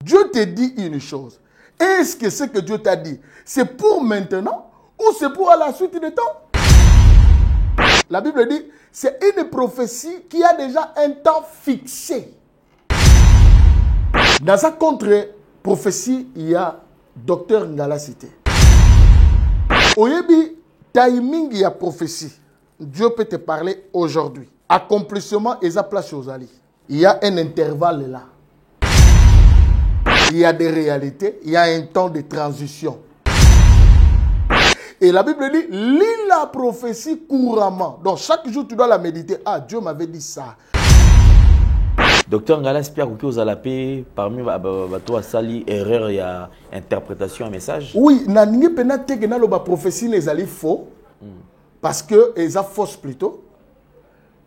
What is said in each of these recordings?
Dieu te dit une chose. Est-ce que ce que Dieu t'a dit, c'est pour maintenant ou c'est pour à la suite du temps? La Bible dit, c'est une prophétie qui a déjà un temps fixé. Dans sa contre-prophétie, il y a Docteur Ngala cité. Oyebi, timing, il y a prophétie. Dieu peut te parler aujourd'hui. Accomplissement et sa place aux alliés. Il y a un intervalle là. Il y a des réalités, il y a un temps de transition. Et la Bible dit, lis la prophétie couramment. Donc chaque jour, tu dois la méditer. Ah, Dieu m'avait dit ça. Docteur Ngala, Pierre Kouki aux Alapé, parmi toi, Sali, erreur, il y a interprétation, un message. Oui, na ningi penate que na lo ba prophétie les ali faux. Parce que, ils a fausse plutôt.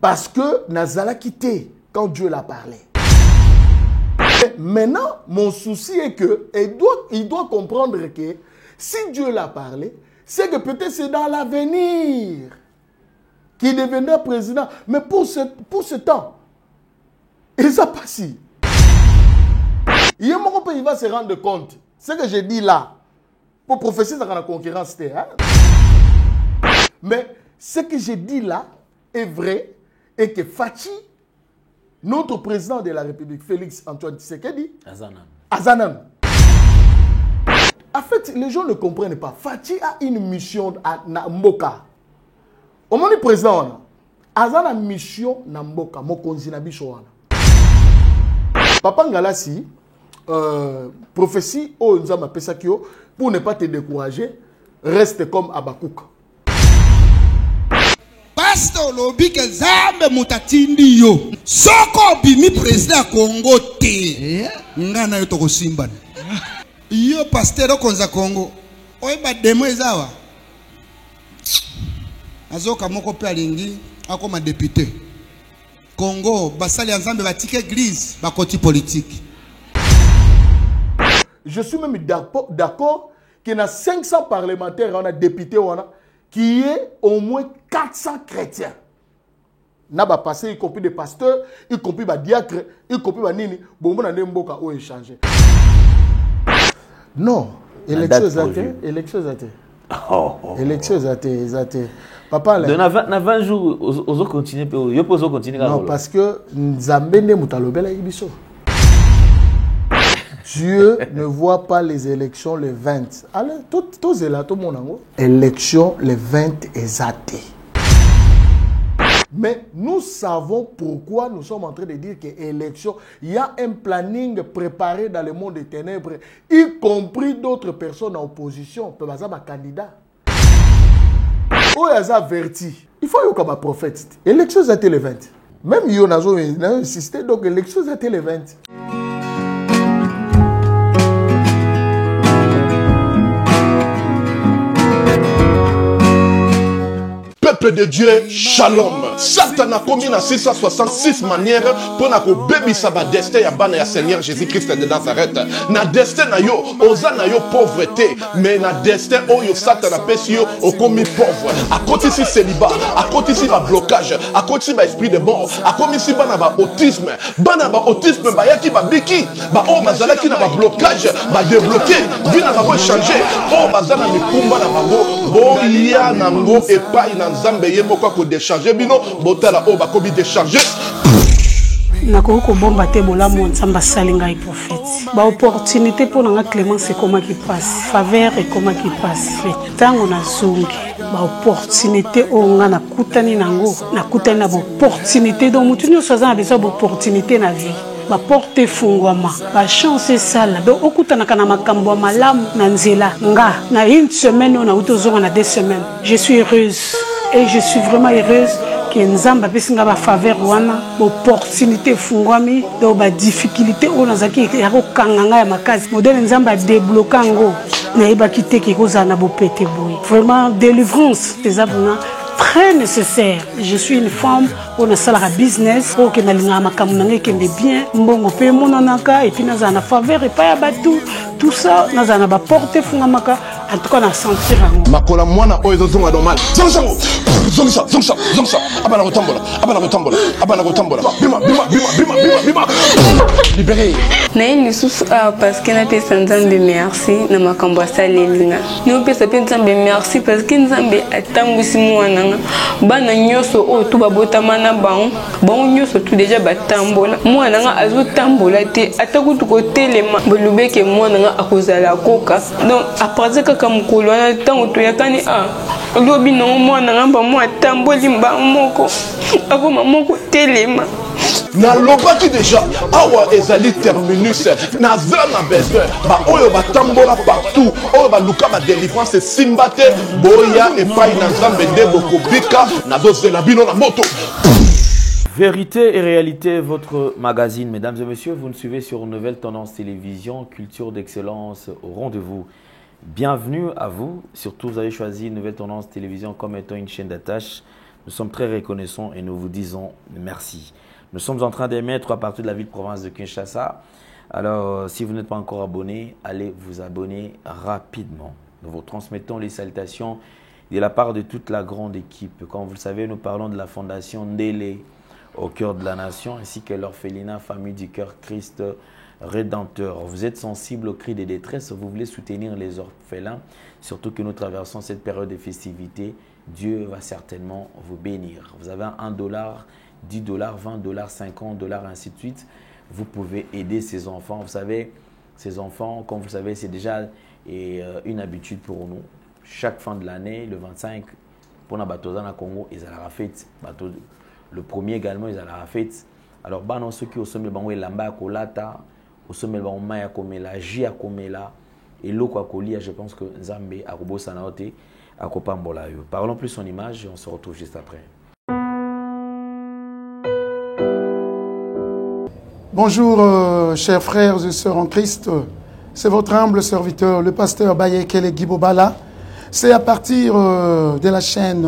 Parce que Nazala quitté quand Dieu l'a parlé. Et maintenant, mon souci est que il doit comprendre que si Dieu l'a parlé, c'est que peut-être c'est dans l'avenir qu'il deviendra président. Mais pour ce temps, il ça passe. Il va se rendre compte. Ce que j'ai dit là, pour prophétie, ça la concurrence. Hein? Mais ce que j'ai dit là est vrai et que Fachi, notre président de la République, Félix Antoine Tshisekedi, Azanan. En fait, les gens ne comprennent pas. Fachi a une mission à Mboka. Au moment du président, Azanan a une mission à Mboka. Mokonzi na biso wana. Papa Ngalasi, prophétie, oh, nous avons appelé ça pour ne pas te décourager, reste comme Abakouk. Pasteur lobi ke zambe mutatindi yo. Soko bimi président Congo te. Ngana yo toko simba. Yo pasteur konza Congo. Oyeba demo ezawa. Azoka moko pe alingi akoma député. Congo basali ensemble batike église bakoti politique. Je suis même d'accord qu'il y a 500 parlementaires, on a députés, qui est au moins 400 chrétiens. N'a pas passé, y compris des pasteurs, y compris des diacres, y compris des nini, bon, on a des mboka où échanger. Non, élection zaté. Élection zaté. Papa, là. Dans 20 jours, on continue. Non, parce que Nzambe ne mutalobela ibiso. Dieu ne voit pas les élections le 20. Alors, tout est là, tout le monde. Élection le 20 est athée. Mais nous savons pourquoi nous sommes en train de dire que l'élection, il y a un planning préparé dans le monde des ténèbres, y compris d'autres personnes en opposition. Peut être un candidat. Où il y a averti. Il faut y avoir un prophète. L'élection est le 20. Même Yonazo a insisté, donc l'élection est le 20. Peuple de Dieu, shalom. Satan a commis 666 manières pour que baby saba destin ya bana ya Seigneur Jésus-Christ de Nazareth. Na destin na yo, oza na yo pauvreté, mais na destin oyo Satan a pesi yo au commis pauvre. A côté si célibat, à côté si ba blocage, à côté si ba esprit de mort, à côté si bana ba autisme ba yaki ba biki, ba o bazala ki na ba blocage, ba débloquer, bina ba changer. O bazala mi kumba na bango, bo ya nango epai na Nzambe yemo kwa ko décharger bino botala o ba ko bi décharger. Nakoko bomba te bolamu Nzambe salinga et prophète. Ba opportunité pour nga Clémence et comment qui passe, faveur et comment qui passe. Tango na zungi. Ba opportunité o nga na kutani nango, na kutani na opportunité donc mutu nyoso za besoin d'opportunité na vie. Ba porte fungwama, ba chance sala. Donc okutana kana makambo malamu na nzela nga na une semaine on a utozonga na 2 semaines. Je suis heureuse et je suis vraiment heureuse que Nzamba pesinga ba faveur wana, opportunité fungwami, donc ba difficulté on a zaki ya ko kanganga ya makazi. Modèle Nzamba débloquer ngo na iba kité ki koza na bo pété boy. Vraiment délivrance des abuna très nécessaire. Je suis une femme pour le salaire business pour que na linga makamuna kende bien mbongo pe monanaka et puis na za na faveur et pas ya batou tout ça na za na ba porter fungamaka En tout cas, on a senti rango. Makola mwana oyo zonga normal. Zongsa. Abana rotambola. Bima. Libéré. Naïn le sous parce que n'a pas Nzambe merci na makambo salelinga. Nous pesa pe Nzambe merci parce que Nzambe atambusi mwana bana nyoso o to babota mana bon nyoso tout déjà batambola. Mwana nga azo tambola te atakutu ko telema bolubeke mwana nga akozala koka. Donc après que comme kolona tango to yakani lobi no mwana nga ba mwa tamboli mba moko. Akoma moko telema. Na lobaki déjà awa ezali terminus na zana besoin ba oyo batambola partout oyo ba luka ba délivrance simbate boya et pai na Nzambe nde bokobika na dozela bino na moto. Vérité et réalité, votre magazine, mesdames et messieurs, vous nous suivez sur Nouvelle Tendance Télévision, culture d'excellence au rendez-vous. Bienvenue à vous, surtout vous avez choisi Nouvelle Tendance Télévision comme étant une chaîne d'attache. Nous sommes très reconnaissants et nous vous disons merci. Nous sommes en train d'émettre à partir de la ville-province de Kinshasa. Alors, si vous n'êtes pas encore abonné, allez vous abonner rapidement. Nous vous transmettons les salutations de la part de toute la grande équipe. Comme vous le savez, nous parlons de la fondation Ndele au cœur de la nation, ainsi que l'orphelinat Famille du Cœur Christ Rédempteur. Vous êtes sensible aux cris de détresse, vous voulez soutenir les orphelins, surtout que nous traversons cette période de festivité. Dieu va certainement vous bénir. Vous avez $1, $10, $20, $50, ainsi de suite. Vous pouvez aider ces enfants. Vous savez, ces enfants, comme vous savez, c'est déjà une habitude pour nous. Chaque fin de l'année, le 25, pour la Batozana Congo, ils allaient à la fête. Le premier également, ils allaient à la fête. Alors, bah non, ceux qui au sommet, bah, lamba kolata, au sommet, bah, maya komela, ji akomela, et l'eau quoi kolia, je pense que Nzambe akobo sanaote, akopambola yo. Parlons plus en image et on se retrouve juste après. Bonjour, chers frères et sœurs en Christ. C'est votre humble serviteur, le pasteur Bayekele Gibobala. C'est à partir de la chaîne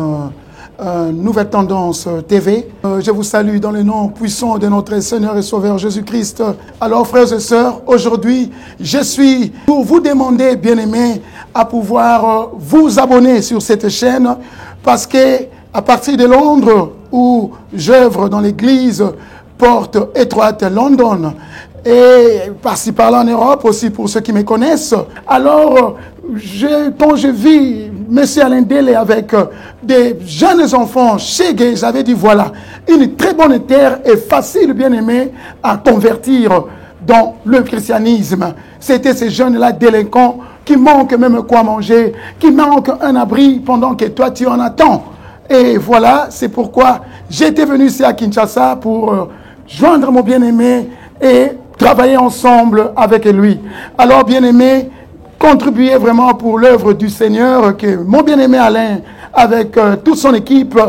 Nouvelle Tendance TV. Je vous salue dans le nom puissant de notre Seigneur et Sauveur Jésus-Christ. Alors, frères et sœurs, aujourd'hui, je suis pour vous demander, bien-aimés, à pouvoir vous abonner sur cette chaîne parce que à partir de Londres, où j'œuvre dans l'église Porte étroite London et par-ci par-là en Europe aussi pour ceux qui me connaissent. Alors, quand je vis M. Alain Dele avec des jeunes enfants chez Gay, j'avais dit voilà, une très bonne terre et facile, bien aimé, à convertir dans le christianisme. C'était ces jeunes-là délinquants qui manquent même quoi manger, qui manquent un abri pendant que toi tu en attends. Et voilà, c'est pourquoi j'étais venu ici à Kinshasa pour joindre mon bien-aimé et travailler ensemble avec lui. Alors, bien-aimé, contribuez vraiment pour l'œuvre du Seigneur que mon bien-aimé Alain, avec toute son équipe,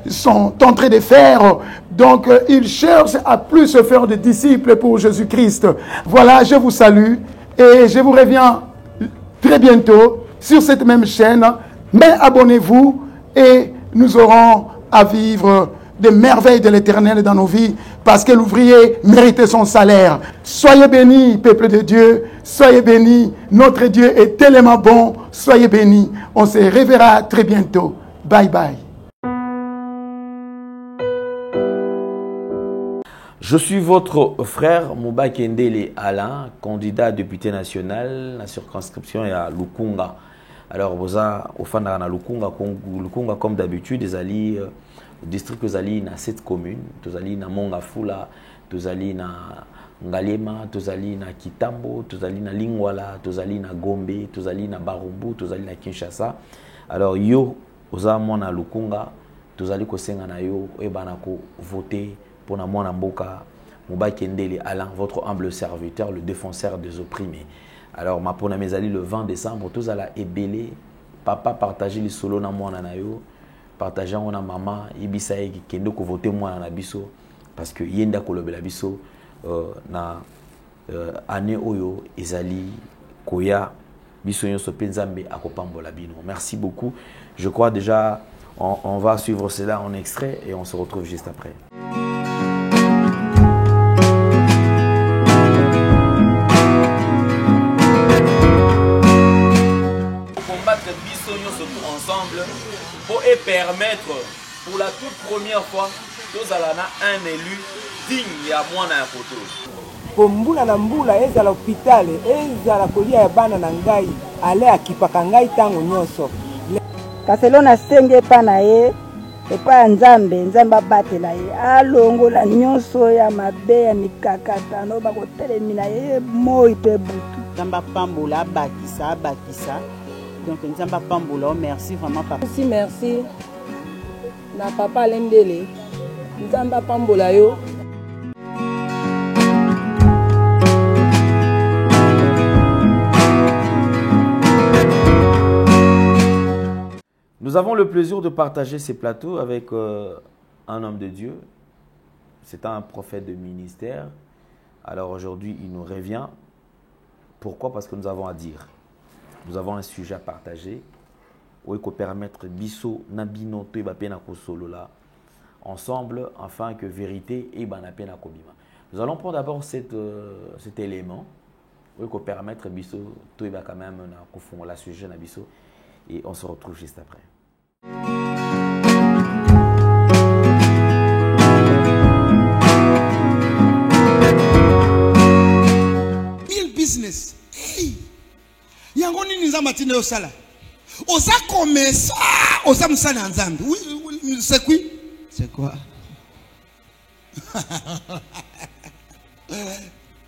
sont en train de faire. Donc, il cherche à plus se faire de disciples pour Jésus-Christ. Voilà, je vous salue et je vous reviens très bientôt sur cette même chaîne. Mais abonnez-vous et nous aurons à vivre des merveilles de l'Éternel dans nos vies parce que l'ouvrier mérite son salaire. Soyez bénis, peuple de Dieu. Soyez bénis. Notre Dieu est tellement bon. Soyez bénis. On se reverra très bientôt. Bye bye. Je suis votre frère Mouba Kendele Alain, candidat à député national, la circonscription est à Lukunga. Alors, vous avez au fin de Lukunga, comme d'habitude, des alliés. District tozali na 7 communes, tozali na Mongafula, tozali na Ngalema, tozali na Kitambo, tozali na Lingwala, tozali na Gombe, tozali na Barumbu, tozali na Kinshasa. Alors yo oza mwana Lukunga, tozali kosenga na yo ebana ko voter pour na mwana mboka Mouba Kendele Alain, votre humble serviteur, le défenseur des opprimés. Alors ma pona mezali le 20 décembre, tozala ebele, papa partager les solo na mwana na yo. Partageant on a maman ibisa qui kendo ko voter moi na biso parce que yenda ko lobela biso na année oyo ezali koya biso nyonso pe Nzambe akopambola bino. Merci beaucoup. Je crois déjà on va suivre cela en extrait et on se retrouve juste après. ensemble pour permettre pour la toute première fois nous allons un élu digne à moi na photo. Pour mbula na mbula ezala hôpital ezala kolia ya bana na ngai ale akipaka ngai tango nyonso. Kaselo na senge pa na ye epa nzambe nzambe abatela ye alongola nyonso ya mabe ya mikakatano bakotelemina ye moi pe butu. Nzambe apambola abakisa donc nzambe apambola o merci vraiment papa. Aussi merci na papa Lembele nzambe apambola yo. Nous avons le plaisir de partager ces plateaux avec un homme de Dieu. C'est un prophète de ministère. Alors aujourd'hui, il nous revient. Pourquoi? Parce que nous avons à dire. Nous avons un sujet à partager. Où il faut permettre biso nabino to ibapena ko solo là ensemble afin que vérité et banapena kobima. Nous allons prendre d'abord cet élément où il faut permettre biso to iba quand même na ko fond la sujet na biso et on se retrouve juste après. Business. Hey. Yango nini nzamba tine osala? Oza komesa, oza musana nzambe. Oui, c'est quoi? C'est quoi?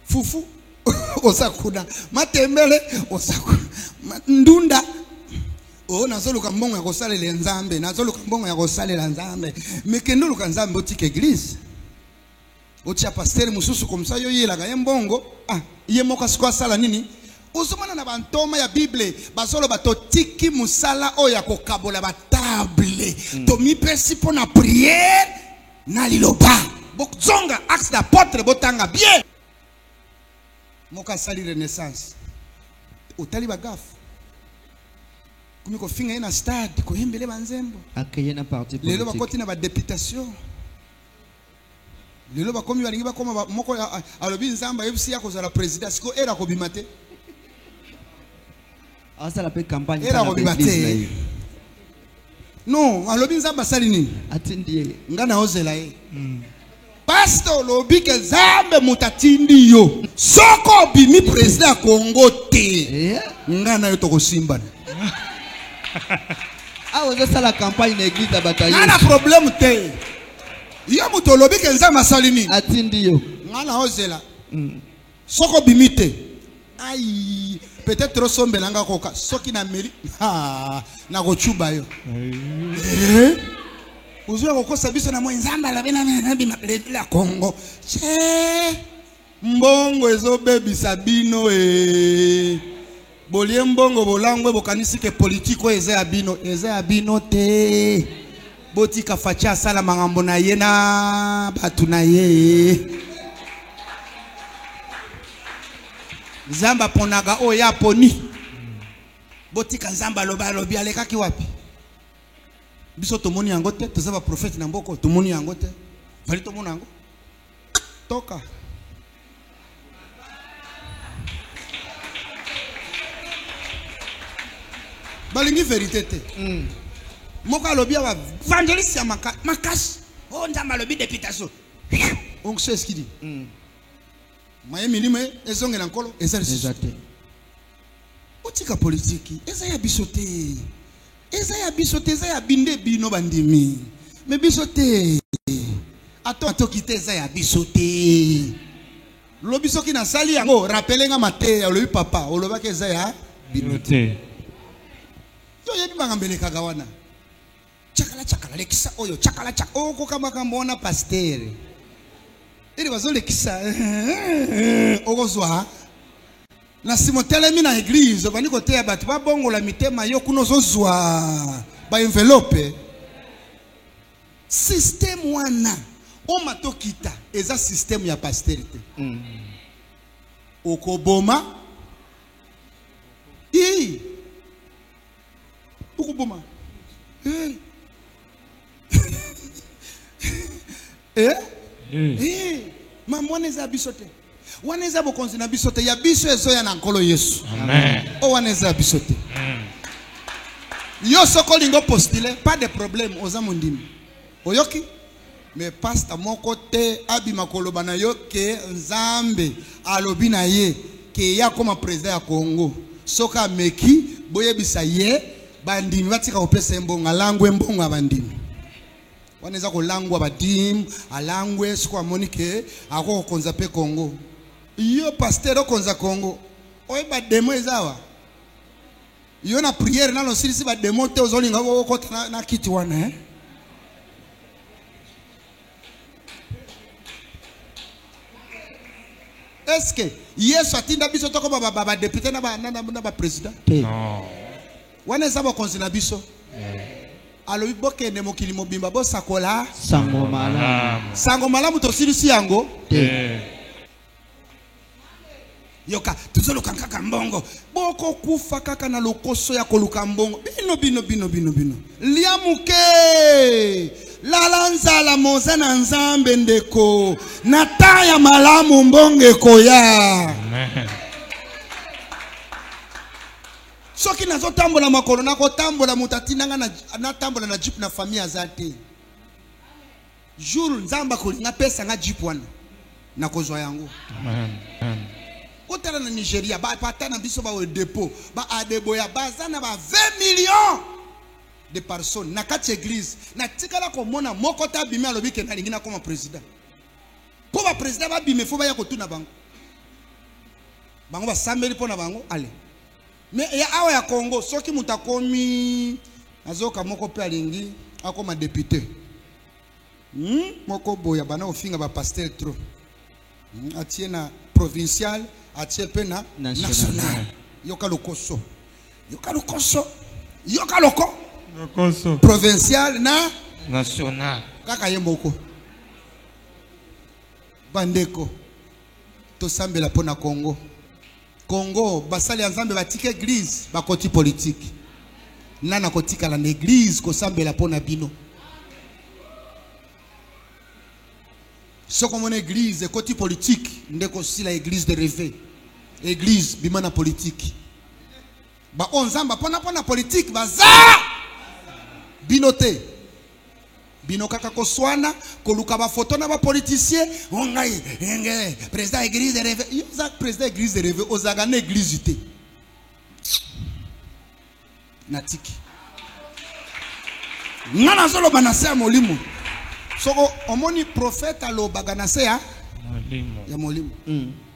Fufu. Oza kuna. Matembele, oza kuna. Ndunda. Oh, nazoluka mbongo ya kosalela nzambe, nazoluka mbongo ya kosalela nzambe. Mekendo luka nzambe otike église. Otia pasteur mususu comme ça yo yelaka ye mbongo. Ah, ye moka sikwa sala nini? Uzumana na bantoma ya Bible, basolo batotiki musala oya kokabola batable. Tomi pesi po na prière na liloba. Bokzonga axe d'apôtre botanga bien. Moka sali renaissance. Otali bagafu. Kumi ko finga na stade ko hembele banzembo. Akeye na parti politique. Lelo bakoti na ba députation. Lelo bakomi balingi bakoma moko alobi nzamba FC ya kozala président siko era ko bimate. Asa la pe campagne era ko bimate. Non, alobi nzamba sali nini? Atindie. Ngana ozela ye. Pastor lobi ke nzambe mutatindi yo. Soko bimi président Congo te. Ngana yo toko simba. Ah, vous avez la campagne d'église à bataille. Il y a un problème. Il y a un problème. Il y a un problème. Atindio. Ngana Soko bimite. Aïe. Peut-être trop sombre nanga koka. Soki na meri. Ah. Na gochuba yo. Uzua koko sabiso na mwenzamba la bena la Congo. Che. Mbongo ezo baby sabino Bolie mbongo bolangwe bokanisi ke politiko eze abino te. Botika facha sala mangambo na ye na batu na ye. Nzamba ponaga oya poni. Botika nzamba loba lobi aleka ki wapi? Biso tomoni yango te, tozaba prophète na mboko, tomoni yango te. Fali tomoni yango. Toka. Balingi vérité te. Moka lobi wa evangeliste ya makas. Oh nzamba lobi députation. On sait ce qu'il dit. Maye milime ezonge na nkolo ezali. Otika politique, eza ya bisote. Eza ya binde bino bandimi. Mais bisote. Ato kite eza ya bisote. Lobi soki na sali yango rappelenga mate ya lobi papa, oloba ke eza ya bisote. Yo yebi bangambele kagawana. Chakala lekisa oyo chakala oko kama kambona pasteur. Ili bazo lekisa okozwa. Na simotele mi na église bani kote ya batu ba bongo la mitema yo kuno zozwa ba enveloppe. Système wana o matokita eza système ya pastorité. Okoboma Ukuboma. Maman waneza bisote. Waneza bokonzi na bisote ya biso ezo ya na nkolo Yesu. Amen. O waneza bisote. Yo soko lingo postile, pas de problème oza mondimi. Oyoki? Mais pasteur mon côté abima koloba na yo ke Nzambe alobi na ye ke ya comme président ya Congo. Soka meki boyebisa ye bandimi batika kopesa mbonga langwe mbonga bandimi. Waneza ko langwa badim alangwe siko amonike ako konza pe Congo. Yo pasteur okonza Congo. Oyeba demo ezawa. Yo na prière na lo silisi ba demo te ozolinga ko na kiti wana Est-ce que Yesu atinda biso toko ba député na ba président? Non. Wana eza ba konzi na biso. Alo iboke ne mokili mobimba bo sakola sango malamu. Sango malamu to silisi yango? Yoka tuzolo kankaka mbongo boko kufa kaka na lokoso ya koluka mbongo bino liamuke lalanza la moza na Nzambe ndeko nataya malamu mbonge koya amen. Soki nazo tambola makolo nako tambola mutatina na tambola na jeep na famille azate jour Nzamba kolinga pesa nga jeep wana na kozwa yango amen. Kotala na Nigeria ba pata na biso ba au dépôt ba adeboya bazana ba 20 millions de personnes na kati église na tikala ko mona moko ta bimi alobi ke na lingina comme président po ba président ba bimi fo ba ya ko tuna bango ba sambeli pona bango ale mais ya awa ya Congo soki mutakomi azoka moko pe alingi akoma député moko boya bana ofinga ba pasteur trop atiena provincial atie pena national yoka lokoso provincial na national kaka yemboko bandeko to sambela pona Congo basali ya Nzambe batike église bakoti politique nana kotika la église ko sambela pona bino soko mon église côté politique ndeko sila église de rêve église bimana politique ba onzamba pona politique baza binote bino kaka koswana koluka ba photo na ba politicien ongai enge président église de rêve yoza président église de rêve ozaga na église té natiki ngana zolo banasa molimo soko omoni prophète alobaga na se ya molimo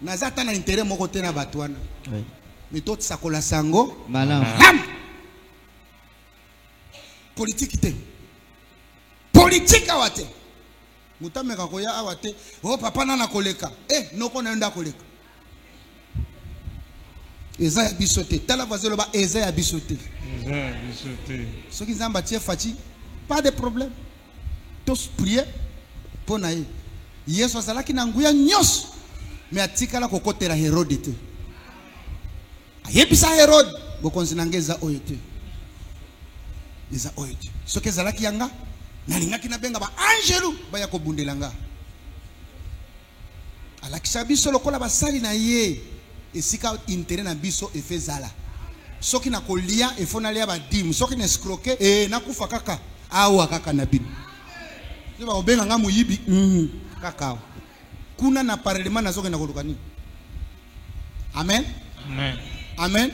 nazata na intérêt moko te na batwana mais tot sakola sango malamu politique awate mutameka koya awate oh papa nana koleka noko na nda koleka eza ya bisote tala vazelo ba eza ya bisote soki Nzamba tie faci pas de problème tous prier pour naïe Yesu azalaki na nguya nyos mais atikala kokotela Herode te ayebisa Herode bokonzi nangeza oyete eza oyete soki ezalaki yanga nalingaki na benga ba angelu baya kobundelanga alakisa biso lokola basali na ye esika intérêt na biso efezala soki na kolia efona lia badim soki na escroquer nakufa kaka awa kaka na bino ba obenga nga muyibi kaka kuna na parlement nazoke na koluka nini amen amen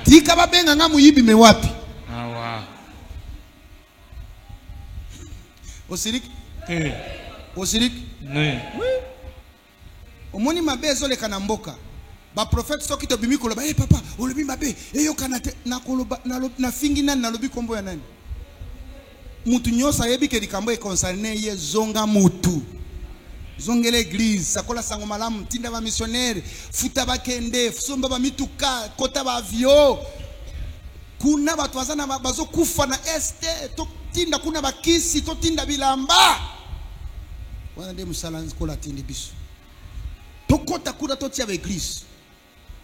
tika babenga nga muyibi me wapi awa osirik oui omoni mabe ezoleka na mboka ba prophète soki to bimi koloba papa olobi mabe eyokana te na koloba na fingi nani nalobi kombo ya nani mutu nyosa yebi ke likambo e concerné ye zonga mutu zongela église sakola sango malamu tinda ba missionnaire futa bakende somba ba mituka kota ba avion kuna batu bazana bazo kufa na este to tinda kuna bakisi to tinda bilamba wana de musalanzi kola tindi biso to kota kuna to tia ba église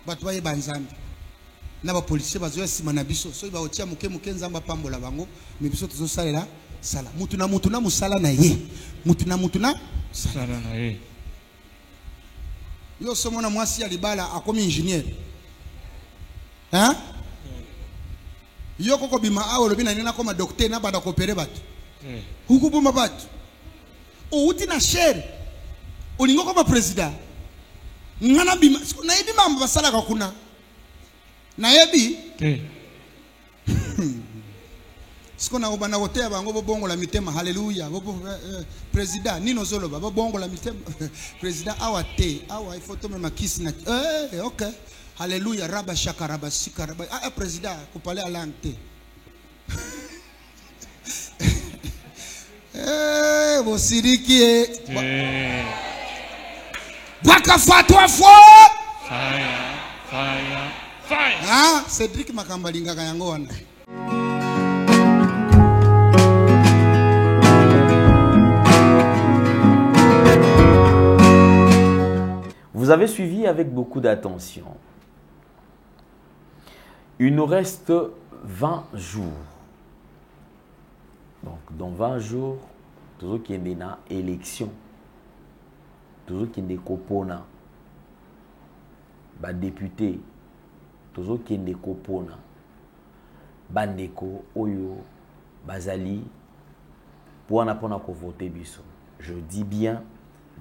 batu baye banzambi na ba policier bazo sima na biso so ba otia muke Nzamba pambola bango me biso tozo salela sala mutu na musala na ye mutu na sala na ye yo somona mwasi ya libala akomi ingénieur Yo koko bima awo lobi na nina koma docteur na bada kopere batu. Huku buma batu. O uti na shere. Olingo koma president. Ngana bima na yebi mamba basala kakuna. Na yebi? Siko na obana wotea bango bongo la mitema haleluya. President nino zolo baba bongo la mitema. President awate awa ifoto me makisi na okay. Haleluya raba shaka raba sika raba president kupale alante. Bosiriki Baka fatwa fo fire Cedric Makambalinga kayango wana. Vous avez suivi avec beaucoup d'attention. Il nous reste 20 jours. Donc, dans 20 jours, toujours qu'il y ait une élection, toujours qu'il y ait des copona, bah député, toujours qu'il y ait des copona, bandeko, oyo, bazali, pour en apprendre à voter biso. Je dis bien,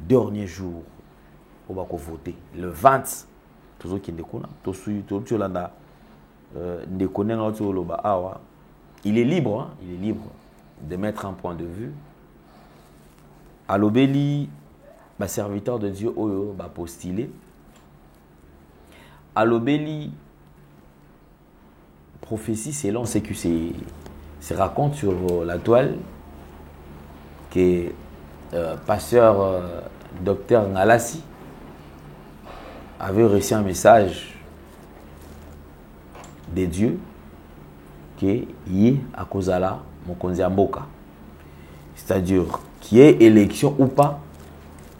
dernier jour, on va voter. Le 20, toujours qu'il y ait des copona, toujours là. Il est libre, hein? Il est libre de mettre un point de vue. Alobeli, serviteur de Dieu, oyo, postulé. Alobeli, prophétie selon ce que se raconte sur la toile que pasteur docteur Ngalassi avait reçu un message de Dieu que y a kozala mokonzi mboka, c'est-à-dire qui est élection ou pas,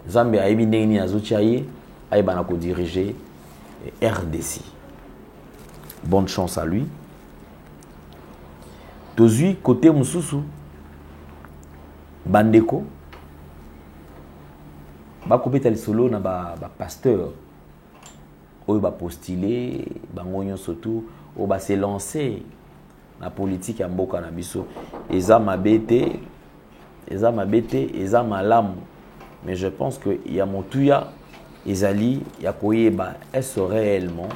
Zambie a émis ndeni azochaye aibana ko diriger RDC. Bonne chance à lui. Tozui côté mususu bandeko ba kopeta lisolo na ba pasteur oyo ba postuler bango nyonso surtout o ba se lancer la politique ya mboka na biso. Eza mabete, eza malamu, mais je pense que ya motuya ezali ya koyeba est-ce réellement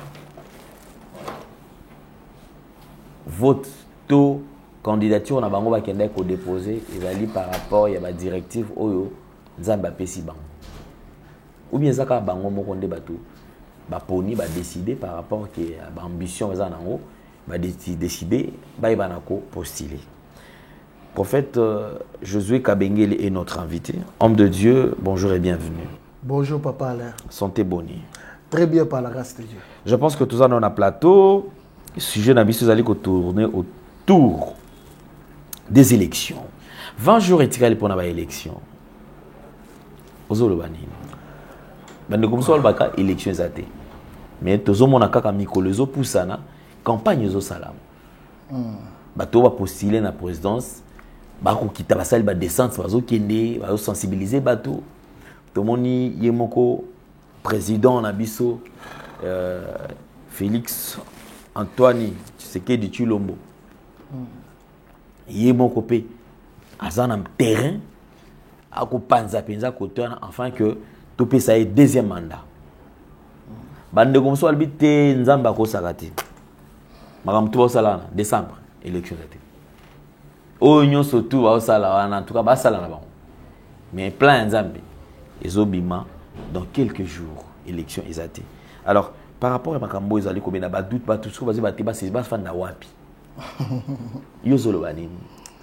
vote to candidature na bango ba kende ko déposer ezali par rapport ya ba directive oyo nzambe apesi bango, ou bien zaka bango moko nde bato baponi ba décider par rapport à l'ambition eza nango ba décider ba ibanako postuler. Prophète Josué Kabengele est notre invité. Homme de Dieu, bonjour et bienvenue. Bonjour Papa Alain. Santé Boni. Très bien par la grâce de Dieu. Je pense que tout ça dans un plateau, sujet d'ambition allait tourner autour des élections. 20 jours est-il pour la élection. Ozolo banini. Bande comme ça baka élection zate. Mais tozo mona kaka mikolezo pusana campagne zo salam. Bato va postuler na présidence, ba ko kita basali ba descente bazo kende, bazo sensibiliser bato. Tomoni yemoko président na biso Félix Antoine Tshisekedi Tshilombo. Yemoko pe azana terrain ako panza penza kotana afin que topé ça est deuxième mandat. Bande comme ça albité nzamba ko sakati. Makam to sala décembre élection zate. O nyo surtout ba sala en tout cas ba sala na ba. Mais plein nzambe ezobima dans quelques jours élection ezate. Alors par rapport à makambo ezali ko bena ba doute ba tout ce que va te ba c'est ba fan na wapi. Yo zolo banini.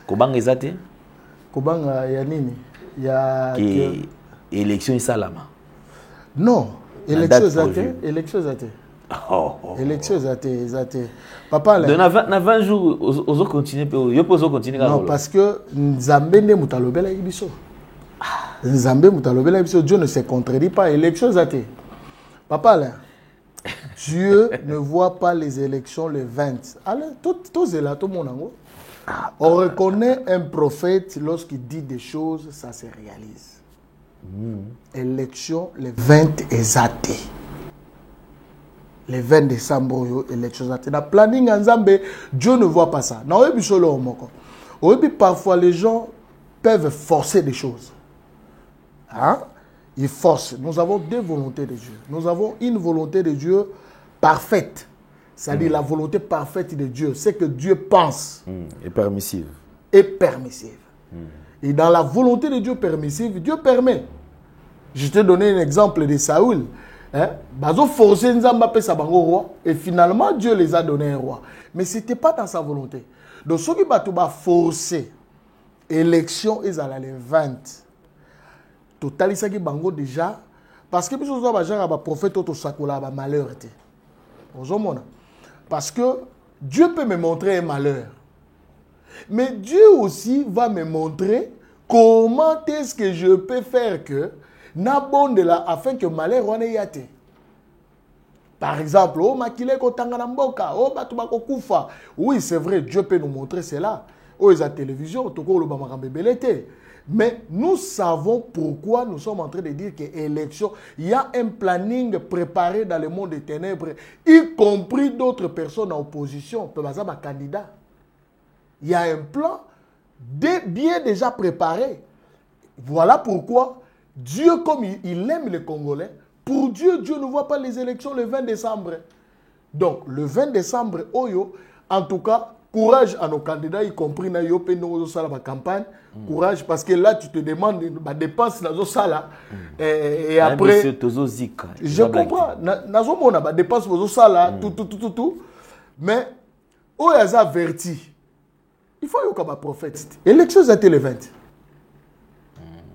Ko banga ezate? Ko banga ya nini? Ya élection isalama. Non, élection zate, élection zate. Élection zate. Papa là. Na 20 jours ozo continuer yo pozo continuer non parce que Nzambe ne mutalobela ibiso. Nzambe mutalobela ibiso, Dieu ne se contredit pas, élection zate. Papa là. Dieu ne voit pas les élections le 20. Alors tout est là tout mon ango. On reconnaît un prophète lorsqu'il dit des choses, ça se réalise. Élection le 20 est zaté. le 20 décembre, élection. Dans le planning, Dieu ne voit pas ça. Parfois, les gens peuvent forcer des choses. Hein? Ils forcent. Nous avons deux volontés de Dieu. Nous avons une volonté de Dieu parfaite. C'est-à-dire la volonté parfaite de Dieu. C'est que Dieu pense. Et permissive. Et permissive. Et dans la volonté de Dieu permissive, Dieu permet. Je te donne un exemple de Saoul. Ils ont forcé Nzamba pe sabango roi. Et finalement, Dieu les a donné un roi. Mais ce n'était pas dans sa volonté. Donc, ceux qui ont forcé l'élection, ils allaient les 20. Total, ils ont bango déjà. Parce que les gens ont prophète au sakola malheur. Parce que Dieu peut me montrer un malheur. Mais Dieu aussi va me montrer comment est-ce que je peux faire que afin que malheur soit yate. Par exemple, oui, c'est vrai, Dieu peut nous montrer cela. La télévision, mais nous savons pourquoi nous sommes en train de dire que l'élection, il y a un planning préparé dans le monde des ténèbres, y compris d'autres personnes en opposition, candidats. Il y a un plan bien déjà préparé. Voilà pourquoi Dieu, comme il aime les Congolais, pour Dieu, Dieu ne voit pas les élections le 20 décembre. Donc, le 20 décembre, en tout cas, courage à nos candidats, y compris dans la campagne. Courage, parce que là, tu te demandes des dépenses dans la salle. Et après, je comprends. Dans la dépenses dans la salle, tout. Mais, où il y a averti. Il faut y avoir un prophète. L'élection, c'était le 20.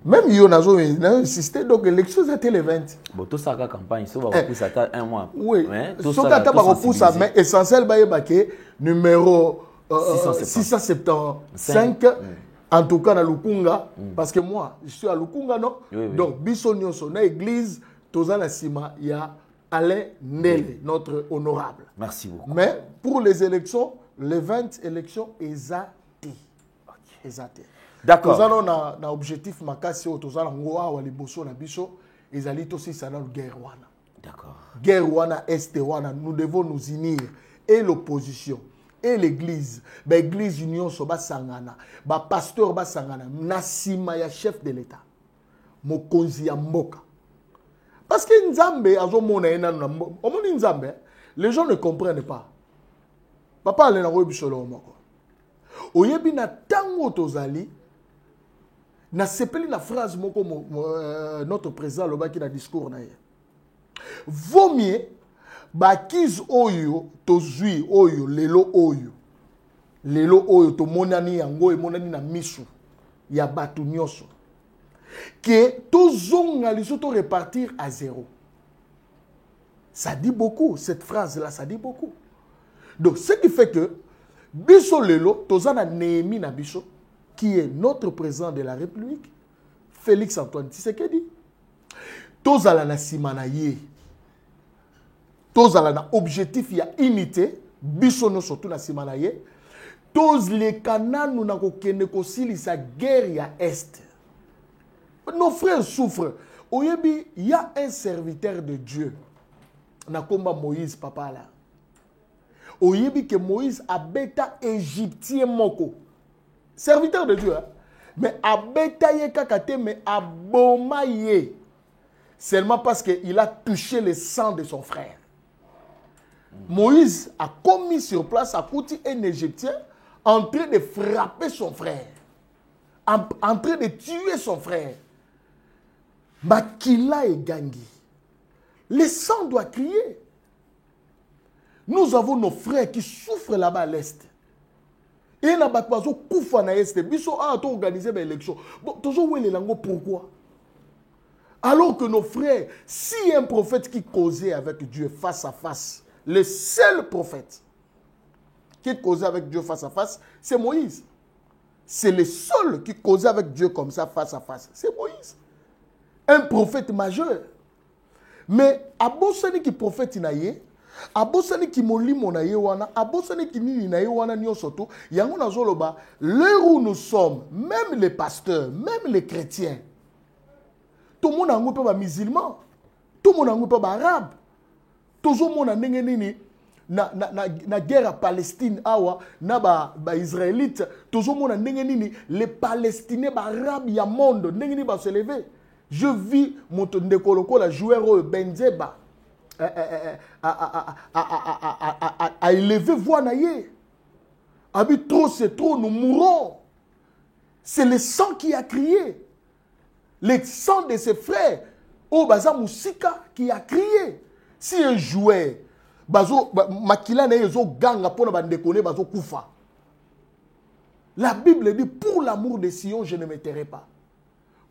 Même yo nazo insisté donc l'élection c'était le 20. Bon tout ça la campagne ça va repousser à un mois. Oui. Tout ça va repousser mais essentiel ba yebake numéro 675 en tout cas dans Lukunga parce que moi je suis à Lukunga non. Donc biso nyonso na église toza na sima il y a Alain Nele notre honorable. Merci beaucoup. Mais pour les élections les 20 élections exactes. D'accord. Nous avons un objectif makasi au tozala ngoa wa liboso na biso ezali aussi ça dans guerre wana. D'accord. Guerre wana est wana nous devons nous unir et l'opposition et l'église. Ba église union so ba sangana, ba pasteur ba sangana na sima ya chef de l'état. Mokonzi ya mboka. Parce que Nzambe azomona ena na omoni Nzambe, les gens ne comprennent pas. Papa ale na ko bisolo moko. Oyebi na tango tozali na sepeli na phrase moko notre président lobaki na discours na ye. Vaut mieux bakiz oyo tozui oyo lelo oyo to monani yango e monani na misu ya batu nyoso que tozonga liso to repartir à zéro. Ça dit beaucoup cette phrase là, ça dit beaucoup. Donc ce qui fait que biso lelo tozana Néhémie na biso qui est notre président de la République, Félix Antoine Tshisekedi. Tozala na simana ye. Tozala na objectif ya unité, biso no surtout na simana ye. Toz les canaux nous na kokende kosili sa guerre ya est. Nos frères souffrent. Oyebi, il y a un serviteur de Dieu. Na komba Moïse papa là. Oyebi que Moïse a bêta égyptien moko. Serviteur de Dieu, hein? Mais a bétaillé kakate, mais a bomaillé. Seulement parce qu'il a touché le sang de son frère. Moïse a commis sur place, a coûté un Égyptien en train de frapper son frère. En train de tuer son frère. Makila et Gangi. Le sang doit crier. Nous avons nos frères qui souffrent là-bas à l'Est. Et na batwazo kufa na este biso a to organiser l'élection. Bon toujours où les langues pourquoi? Alors que nos frères, si un prophète qui causait avec Dieu face à face, le seul prophète qui causait avec Dieu face à face, c'est Moïse. C'est le seul qui causait avec Dieu comme ça face à face, c'est Moïse. Un prophète majeur. Mais abosani qui prophète inaye abosani ki molimo na ye wana abosani ki nini na ye wana nyosoto yango nazoloba l'heure où nous sommes même les pasteurs même les chrétiens tout le monde a un peu musulman tout le monde a un peu arabe Toujours mon nini na guerre à Palestine awa na ba israélite toujours mon nini les Palestiniens ba arabes ya monde nini ba se lever. Je vis mon ndekoloko la joueur Benzeba a élevé voix naïe. Abi trop c'est trop, nous mourrons. C'est le sang qui a crié. Le sang de ses frères. Oh, baza musika qui a crié. Si un joueur, bazo makila na yezo ganga pona bandekone bazo kufa. La Bible dit pour l'amour de Sion, je ne me tairai pas.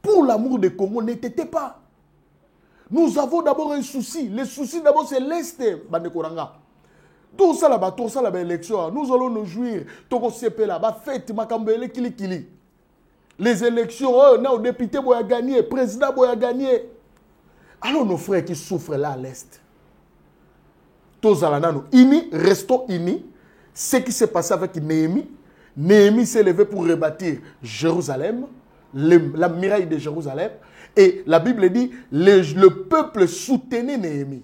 Pour l'amour de Congo, ne t'étais pas. Nous avons d'abord un souci. Le souci d'abord c'est l'Est, bandekoranga. Tout ça là-bas, élection. Nous allons nous jouir. Toko sepe là-bas, fête, makambele, kili. Les élections, on député boya gagné, président boya gagné. Alors nos frères qui souffrent là à l'Est. Tous allons unis, restons unis. Ce qui s'est passé avec Néhémie. Néhémie s'est levé pour rebâtir Jérusalem, la muraille de Jérusalem. Et la Bible dit, le peuple soutenait Néhémie.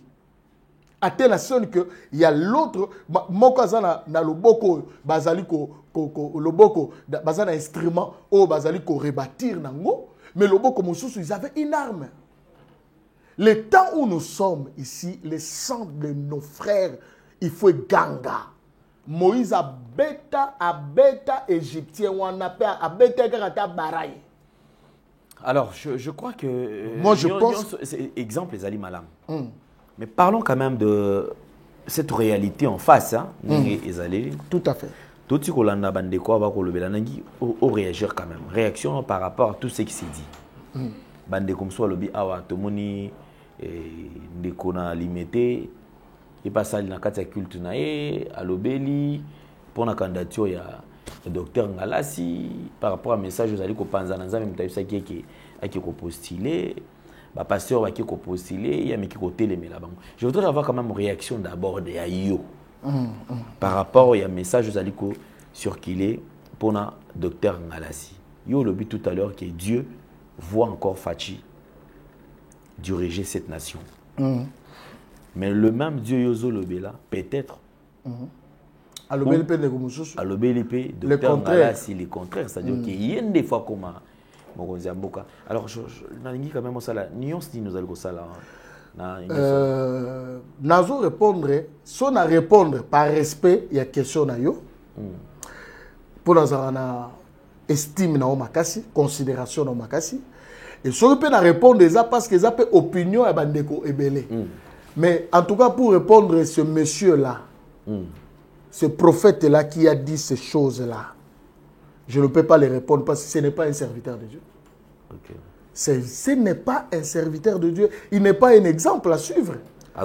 À telle action que il y a l'autre mokaza na loboko bazali ko loboko bazana instrument o bazali ko rebâtir nango mais loboko mosusu ils avaient une arme. Le temps où nous sommes ici, le sang de nos frères, il faut ganga. Moïse a bêta égyptien ou on appelle a bêta karata baraye. Alors je crois que moi je pense exemple les Ali Malam. Mais parlons quand même de cette réalité en face. Hein, tout à fait. Tout ce qu'on a bandé quoi va réagir quand même. Réaction par rapport à tout ce qui s'est dit. Bandé comme soit lobby awa tomoni ndekona limité et pas ça na kati ya culte na e alobeli pour la candidature ya docteur Ngalasi par rapport à message aux ali ko panza na nzambe mtayisa ki ko postuler. Bah, pasteur va qui postuler, il y a qui côté les là-bas. Je voudrais avoir quand même une réaction d'abord de Ayo par rapport il y a un message aux aliko sur qu'il est pour le docteur Ngalasi. Yo le but tout à l'heure que Dieu voit encore Fachi diriger cette nation. Mais le même Dieu Yozo Lobela peut-être Alobeli docteur Ngalasi le contraire, c'est-à-dire qu'il y a des fois comme alors, je n'ai quand même ça la nuance dit nous allons ça là. Nazo répondre, si on a répondre par respect, il y a question na yo. Pour nous avoir estime na omakasi, considération na omakasi. Et si on peut répondre ça parce que ça peut opinion à bandeko ebele. Mais en tout cas pour répondre à ce monsieur là, ce prophète là qui a dit ces choses là. Je ne peux pas les répondre parce que ce n'est pas un serviteur de Dieu. Okay. Ce n'est pas un serviteur de Dieu. Il n'est pas un exemple à suivre. Il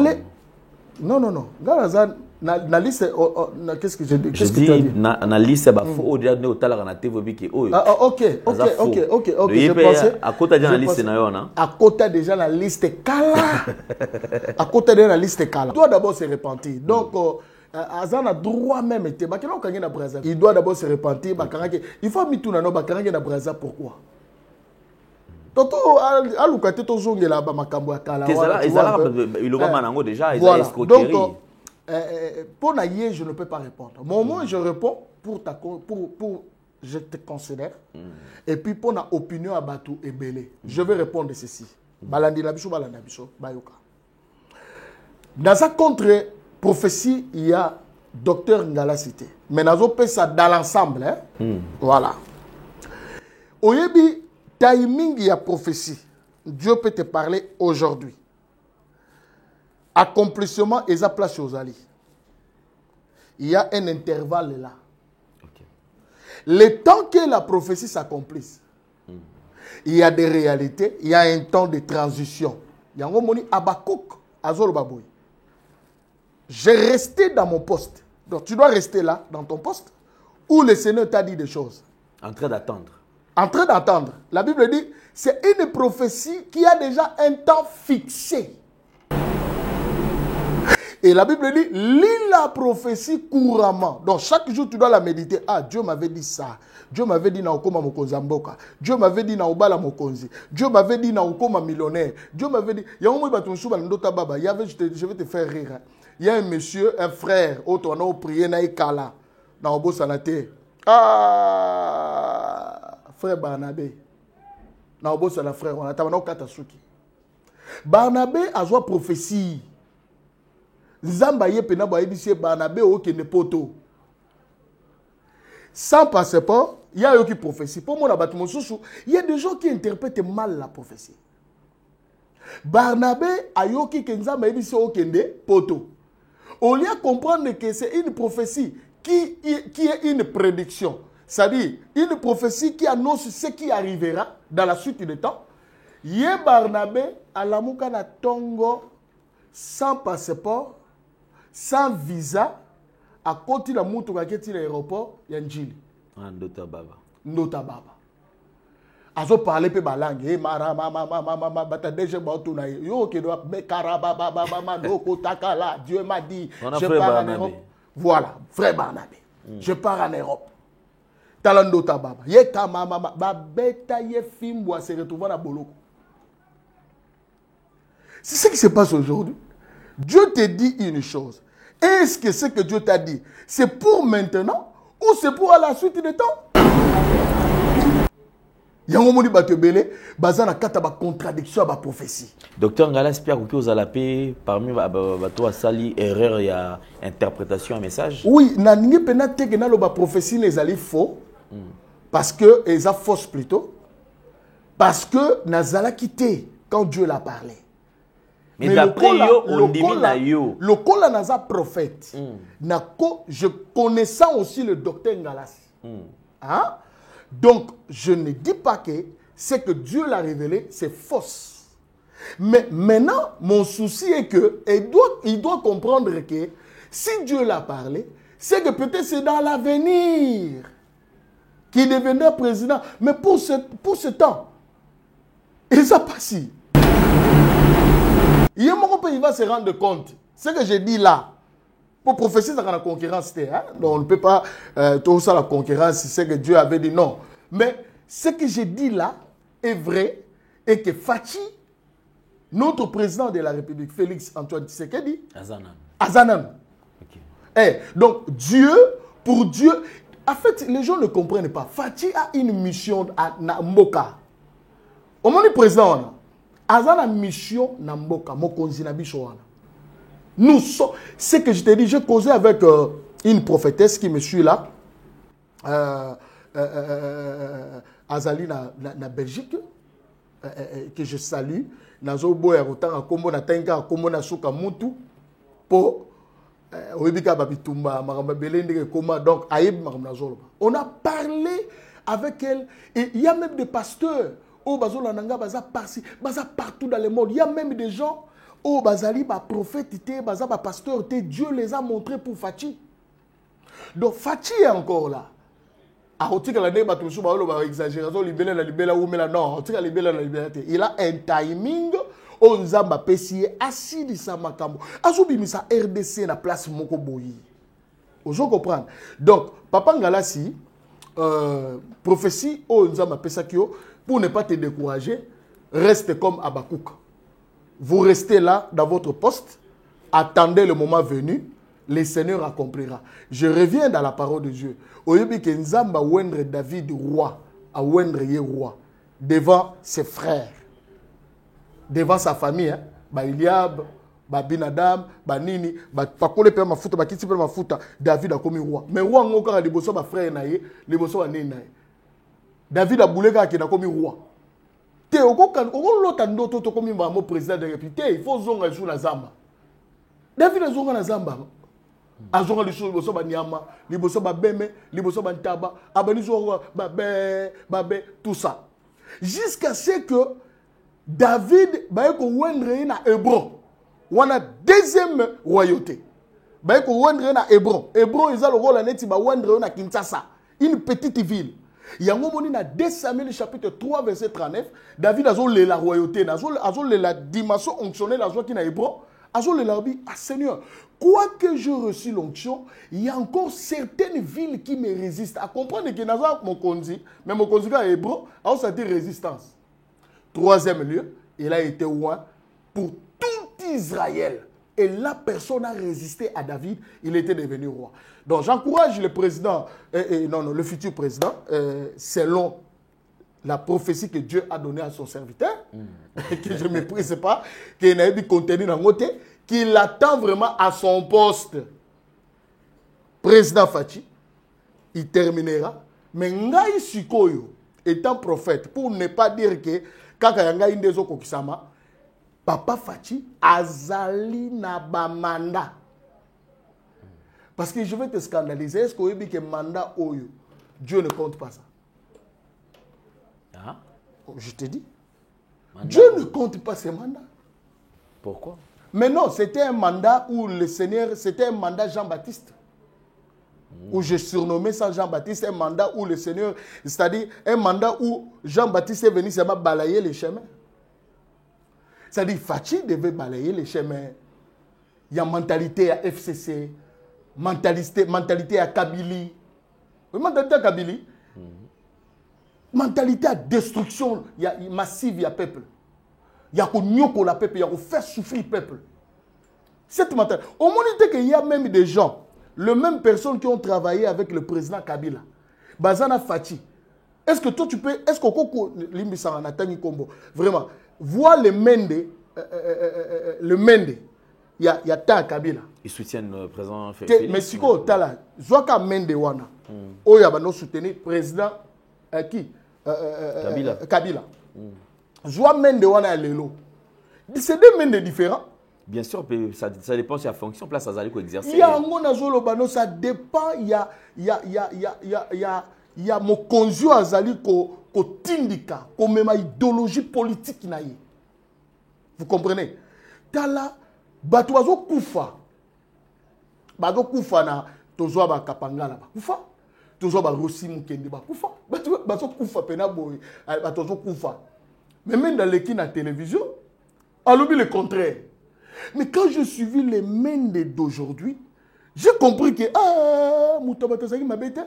est... Non. Na liste, qu'est-ce que je dis? Je dis, na liste, ok. Je pensais... À côté de la liste, à côté déjà la liste Kala. À côté de la liste Kala. Il doit d'abord se repentir. Donc... Azan a droit même été il doit d'abord se repentir il faut mitou na no bakangi na Brazza pourquoi toto alukate to zongela ba makambo ya kala il va manango déjà ils a escroquerie donc pour naïe je ne peux pas répondre mon mot je réponds pour je te considère et puis pour na opinion à Batou et Belé je vais répondre ceci balandi na biso bayoka dans un contre prophétie, il y a docteur Ngalasi. Mais nous avons fait ça dans l'ensemble. Voilà. Au début, timing, il y a prophétie. Dieu peut te parler aujourd'hui. Accomplissement, et ça place aux alliés. Il y a un intervalle là. Okay. Le temps que la prophétie s'accomplisse, il y a des réalités, il y a un temps de transition. Il y a un moment Abakouk, Azor Baboui. J'ai resté dans mon poste. Donc tu dois rester là, dans ton poste, où le Seigneur t'a dit des choses. En train d'attendre. En train d'attendre. La Bible dit, c'est une prophétie qui a déjà un temps fixé. Et la Bible dit, lis la prophétie couramment. Donc chaque jour, tu dois la méditer. Ah, Dieu m'avait dit ça. Dieu m'avait dit, naokoma mokonzamboka. Dieu m'avait dit, naobala mokonzi. Dieu m'avait dit, naokoma millionnaire. Dieu m'avait dit, je vais te faire rire. Il y a un monsieur, un frère, autre, on a prié, na ekala. Na obo sanate. Ah, frère Barnabé. Na obo sana frère, on a tabana katasuki. Barnabé a joué prophétie. Zamba ye pena ba ebisi Barnabé o kene poto. Sans passeport, il y a qui prophétie. Pour moi, il y a des gens qui interprètent mal la prophétie. Barnabé a yoki kenzamba ebisi o kende poto. Au lieu de comprendre que c'est une prophétie qui est une prédiction, c'est-à-dire une prophétie qui annonce ce qui arrivera dans la suite du temps. Yé Barnabé à la na tongo sans passeport, sans visa, à côté de la moutou qui l'aéroport, il y a un djili. Ndota Baba. Ndota Baba. Azo parler pe balangue, mara mama bata déjà bato na yo ke doit me karaba baba doko takala. Dieu m'a dit je pars en Europe. Voilà, frère Barnabé. Je pars en Europe. Talando tababa. Ye ka mama ba beta ye fimbo se retrouver na boloko. C'est ce qui se passe aujourd'hui. Dieu te dit une chose. Est-ce que ce que Dieu t'a dit, c'est pour maintenant ou c'est pour à la suite du temps? Il y a un moment où il y a une contradiction à la prophétie. Docteur Ngala, j'espère que vous avez la parmi toi sali erreur et interprétation un message. Oui, il y a une prophétie qui est faux. Parce que, ils sont fausses plutôt. Parce que, Nazala quitté quand Dieu l'a parlé. Mais d'après yo, on dit yo. Le col naza prophète. Je connaissant aussi le docteur Ngalas. Hein? Donc, je ne dis pas que ce que Dieu l'a révélé, c'est fausse. Mais maintenant, mon souci est que il doit comprendre que si Dieu l'a parlé, c'est que peut-être c'est dans l'avenir qu'il deviendra président. Mais pour ce temps, il n'a pas si. Il va se rendre compte. Ce que j'ai dit là, pour prophétie, c'est la concurrence. Hein? Donc on ne peut pas tout ça la concurrence, c'est ce que Dieu avait dit. Non. Mais ce que j'ai dit là est vrai et que Fachi, notre président de la République, Félix Antoine Tshisekedi, Azanan. Okay. Donc Dieu, pour Dieu, en fait, les gens ne comprennent pas. Fachi a une mission à Mboka. Au moment du président, Azana a une mission à Mboka, Mokonzi na biso. Nous sommes, ce que je t'ai dit, j'ai causé avec une prophétesse qui me suit là, Azali na Belgique, que je salue. Nazo boya rotanga kombo na tenga kombo na suka mutu po oebika babitumba makamba belende koma donc ayeb makamba nazolo. On a parlé avec elle et il y a même des pasteurs au bazola nanga baza parsi baza partout dans le monde. Il y a même des gens au bazali ba prophète té baza ba pasteur té, Dieu les a montrés pour Fachi. Donc Fachi est encore là. Il a un timing on zamba pesier assis de sa makambo. Azubi misa RDC na place moko boyi. Ozo comprendre. Donc Papa Ngalasi prophétie on zamba pesakio pour ne pas te décourager, reste comme Abakouk. Vous restez là dans votre poste, attendez le moment venu. Le Seigneur accomplira. Je reviens dans la parole de Dieu. Oyebi ke nzamba wendre David roi, a wendre ye roi devant ses frères, devant sa famille, hein? Ba Eliab, ba Binadam, ba Nini, ba pakole pe mafuta, ba kiti pe mafuta, David a commis roi. Mais roi ngoka ka liboso ba frère na ye, liboso ba nini na ye. David a bouleka ki na commis roi. Te okokan lota ndoto to commis ba mo président de la République, il faut zonga sous la zamba. David a zonga na zamba. Azonga liboso ba nyama, liboso ba beme, liboso ba ntaba, abanizo babe tout ça. Jusqu'à ce que David ba ko wendre na Hébron. Wana deuxième royauté. Ba ko wendre na Hébron. Hébron ils a le rôle neti ba wendre na Kinshasa, une petite ville. Yango moni na 2 Samuel chapitre 3 verset 39, David azo le la royauté, azo le la dimension onctionnelle azo ki na Hébron. Azo le larbi, ah Seigneur, Quoique j'ai reçu l'onction, il y a encore certaines villes qui me résistent. À comprendre que dans mon conduit, mais mon conduit est hébreu, a senti résistance. Troisième lieu, il a été roi pour tout Israël. Et la personne a résisté à David, il était devenu roi. Donc j'encourage le président, le futur président, selon la prophétie que Dieu a donnée à son serviteur, que je ne méprise pas, qu'il n'a pas contenu dans mon côté, qu'il attend vraiment à son poste. Président Fachi, il terminera. Mais Ngai Sikoyo, étant prophète, pour ne pas dire que Kakayanga Indezo Kokisama, Papa Fachi, Azali Nabamanda. Parce que je vais te scandaliser. Est-ce que tu as mandat Oyo? Dieu ne compte pas ça. Ah. Je te dis. Mandat Dieu ne compte pas ces mandats. Pourquoi? Mais non, c'était un mandat où le Seigneur, c'était un mandat Jean-Baptiste. Où je surnommais ça Jean-Baptiste, un mandat où le Seigneur, c'est-à-dire un mandat où Jean-Baptiste est venu seulement balayer les chemins. C'est-à-dire Fachi devait balayer les chemins. Il y a mentalité à FCC, mentalité à Kabylie. Mentalité à Kabylie. Mentalité à destruction massive, il y a peuple. Il y a qu'on la peuple, il y a qu'on fait souffrir le peuple. Cette mentalité. Au moins, il y a même des gens, les mêmes personnes qui ont travaillé avec le président Kabila. Bazana Fachi. Est-ce que toi tu peux, est-ce que vraiment, voir le Mende, il y a ta Kabila. Ils soutiennent le président Félix. Mais si quoi, t'as là, Zoaka Mende wana, où il y a nos soutenir président qui Kabila. Zoa Mende wana lelo. C'est deux Mende différents. Bien sûr, ça dépend de la fonction, place ça allait exercer. Il y a un mot ça dépend, il y a mon conjoint azali ko tindika, ko même idéologie politique naïe. Vous comprenez? Tala batwazo kufa. Bazo kufa na tozo ba kapangala ba kufa. Tozo ba rosi mukende ba kufa. Bazo kufa pena boy, batozo kufa. Mais même dans l'équipe na télévision, on oublie le contraire. Mais quand je suivis les Mende d'aujourd'hui, j'ai compris que Moutabatazaki m'a bêté.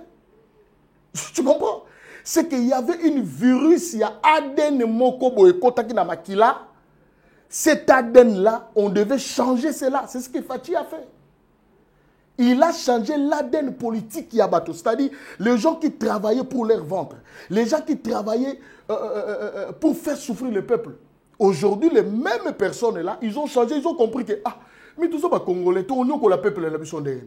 Tu comprends? C'est qu'il y avait une virus, il y a ADN Mokobo et Kotaki na Makila. Cet ADN-là, on devait changer cela. C'est ce que Fachi a fait. Il a changé l'ADN politique Yabato, c'est-à-dire les gens qui travaillaient pour leur ventre, les gens qui travaillaient pour faire souffrir le peuple. Aujourd'hui, les mêmes personnes-là, ils ont changé, ils ont compris que, mais tout ça, les Congolais, tout le monde, la peuple, la mission de.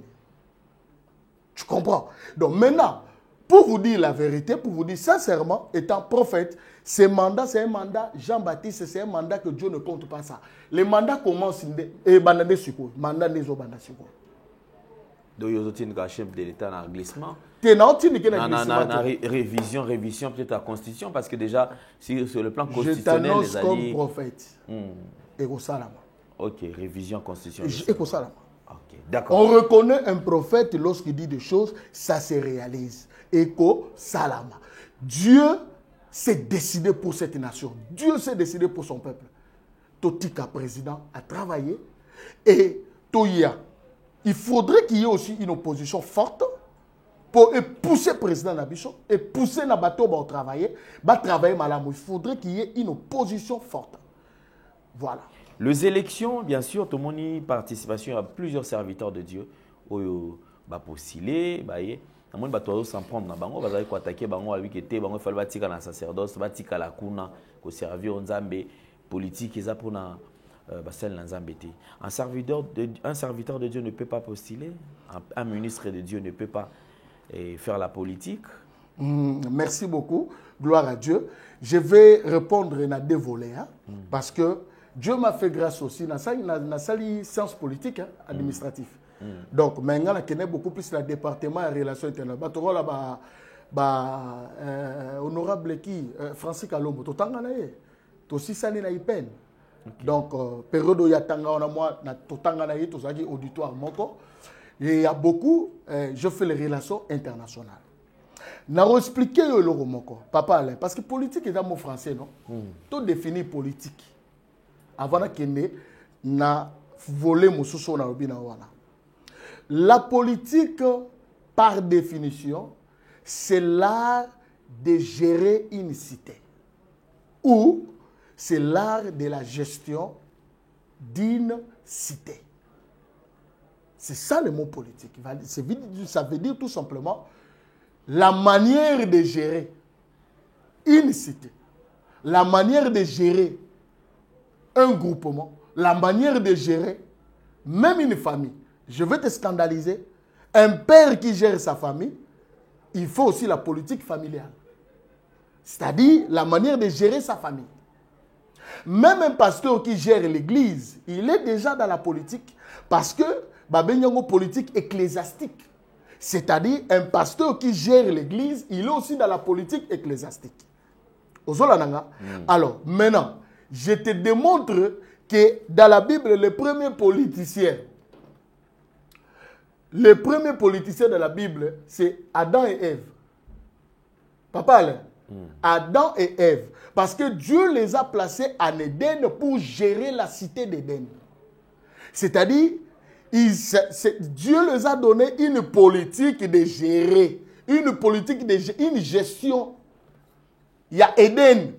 Tu comprends? Donc maintenant, pour vous dire la vérité, pour vous dire sincèrement, étant prophète, ce mandat, c'est un mandat, Jean-Baptiste, c'est un mandat que Dieu ne compte pas ça. Les mandats commencent, et bandade suko, mandat des bandades suko. Donc, il y a un chef de l'État dans le glissement. Révision peut-être la Constitution, parce que déjà, sur le plan constitutionnel, je t'annonce comme prophète. Eko Salama. Ok, révision constitutionnelle. Eko Salama. Ok, d'accord. On reconnaît un prophète lorsqu'il dit des choses, ça se réalise. Eko Salama. Dieu s'est décidé pour cette nation. Dieu s'est décidé pour son peuple. Totika, président, a travaillé. Et Toya, il faudrait qu'il y ait aussi une opposition forte pour pousser le président Nabicho et pousser Nabato à travailler. Il faudrait qu'il y ait une opposition forte. Voilà. Les élections, bien sûr, tout le monde y participation à plusieurs serviteurs de Dieu. Bah postulé, bah tout le monde va s'en prendre dans bango, va attaquer bango avec été, bango faut batika na sacerdoce, batika la kuna, ko servir Nzambe politique et ça pour na un serviteur de Dieu ne peut pas postuler, un ministre de Dieu ne peut pas faire la politique. Merci beaucoup, gloire à Dieu. Je vais répondre à deux volets, parce que Dieu m'a fait grâce aussi dans la science politique administrative. Donc, maintenant, je connais beaucoup plus le département de relations internationales. Honorable qui, Francis Kalombo, tout le temps, aussi ça n'est pas peine. Donc, période où il y a auditoire il y a beaucoup, je fais les relations internationales. Je expliqué le moko, papa Alain, parce que politique est dans mon français, non? Tout définit politique. Avant que na volé mon sous na obina wana. La politique, par définition, c'est l'art de gérer une cité. Ou c'est l'art de la gestion d'une cité. C'est ça le mot politique. Ça veut dire tout simplement la manière de gérer une cité, la manière de gérer un groupement, la manière de gérer même une famille. Je vais te scandaliser. Un père qui gère sa famille, il faut aussi la politique familiale. C'est-à-dire la manière de gérer sa famille. Même un pasteur qui gère l'église, il est déjà dans la politique parce que Babenyango politique ecclésiastique. C'est-à-dire un pasteur qui gère l'église, il est aussi dans la politique ecclésiastique. Alors, maintenant, je te démontre que dans la Bible, le premier politicien de la Bible, c'est Adam et Ève. Papa Alain, Adam et Ève. Parce que Dieu les a placés en Éden pour gérer la cité d'Éden. C'est-à-dire, Dieu les a donné une politique de gérer, une gestion. Il y a Éden.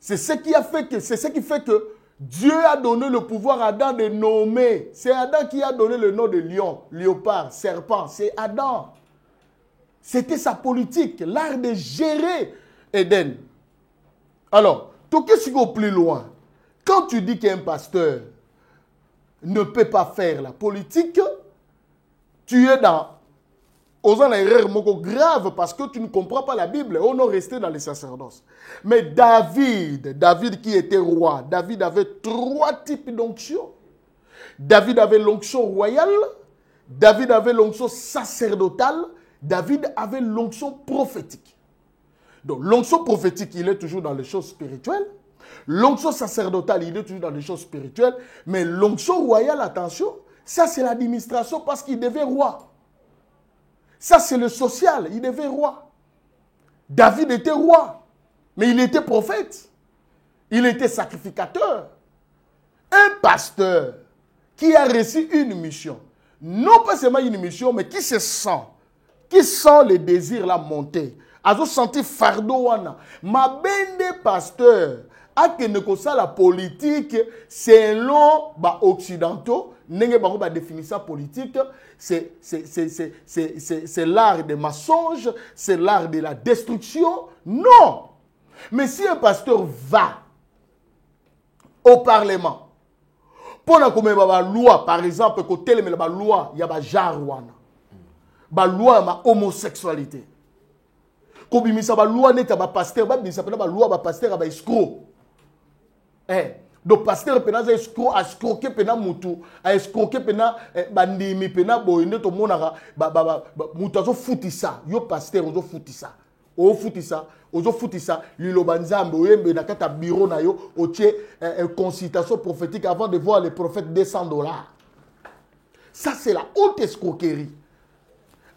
C'est ce qui fait que Dieu a donné le pouvoir à Adam de nommer. C'est Adam qui a donné le nom de lion, léopard, serpent. C'est Adam. C'était sa politique, l'art de gérer Éden. Alors, tout ce qui va plus loin, quand tu dis qu'un pasteur ne peut pas faire la politique, tu es dans une erreur grave parce que tu ne comprends pas la Bible. On est resté dans les sacerdoces. Mais David qui était roi, David avait 3 types d'onction. David avait l'onction royale, David avait l'onction sacerdotale, David avait l'onction prophétique. Donc l'onction prophétique, il est toujours dans les choses spirituelles. L'onction sacerdotale, il est toujours dans les choses spirituelles. Mais l'onction royale, attention, ça c'est l'administration parce qu'il devait roi. Ça c'est le social, il devait roi. David était roi, mais il était prophète. Il était sacrificateur. Un pasteur qui a reçu une mission, non pas seulement une mission, mais qui sent les désirs là monter. Azo senti fardeau wana. Ma bende pasteur a que ne kosa la politique selon ba occidentaux nenge bango ba définissant politique c'est l'art des mensonges, c'est l'art de la destruction. Non. Mais si un pasteur va au parlement pour na comme ba loi par exemple côté le ba loi ya ba genre wana. Ba loi ma homosexualité. Kobimisa ba loi neta ba pasteur ba bimisa ba loi ba pasteur ba escroc. Donc pasteur pena za escroc a escroquer pena mutu a escroquer pena bandimi pena boyende to monaka ba mutu azo futisa yo pasteur ozo futisa. O futisa liloba nzambe oyembe na kata bureau na yo otie consultation prophétique avant de voir le prophète $200. Ça c'est la haute escroquerie.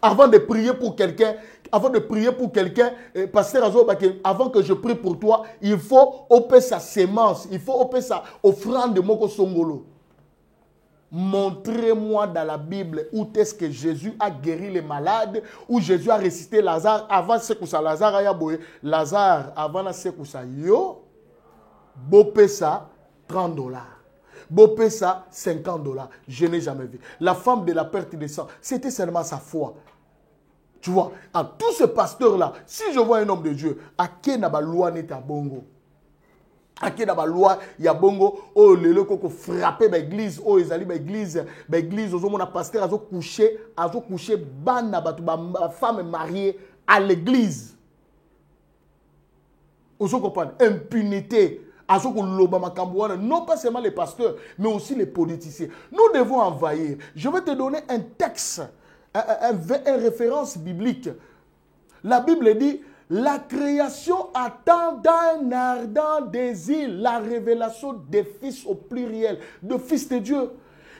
Avant de prier pour quelqu'un, pasteur Azo, avant que je prie pour toi, il faut opérer sa sémence, il faut opérer sa offrande de Moko Songolo. Montrez-moi dans la Bible où est-ce que Jésus a guéri les malades, où Jésus a ressuscité Lazare avant ce que ça Lazare a boé. Lazare avant ce que ça yo, bopé ça $30. Bopé ça $50. Je n'ai jamais vu. La femme de la perte de sang, c'était seulement sa foi. Tu vois, à tout ce pasteur-là, si je vois un homme de Dieu, à qui n'a pas loi n'est à bongo? À qui n'a pas loi, il y a bongo, oh, le loco frappé l'église, oh, ils allaient l'église, aux hommes, on a pasteur, à coucher, ban, femme mariée à l'église. Vous comprenez? Impunité. Non pas seulement les pasteurs, mais aussi les politiciens. Nous devons envahir. Je vais te donner un texte, une référence biblique. La Bible dit, la création attend d'un ardent désir la révélation des fils au pluriel, de fils de Dieu.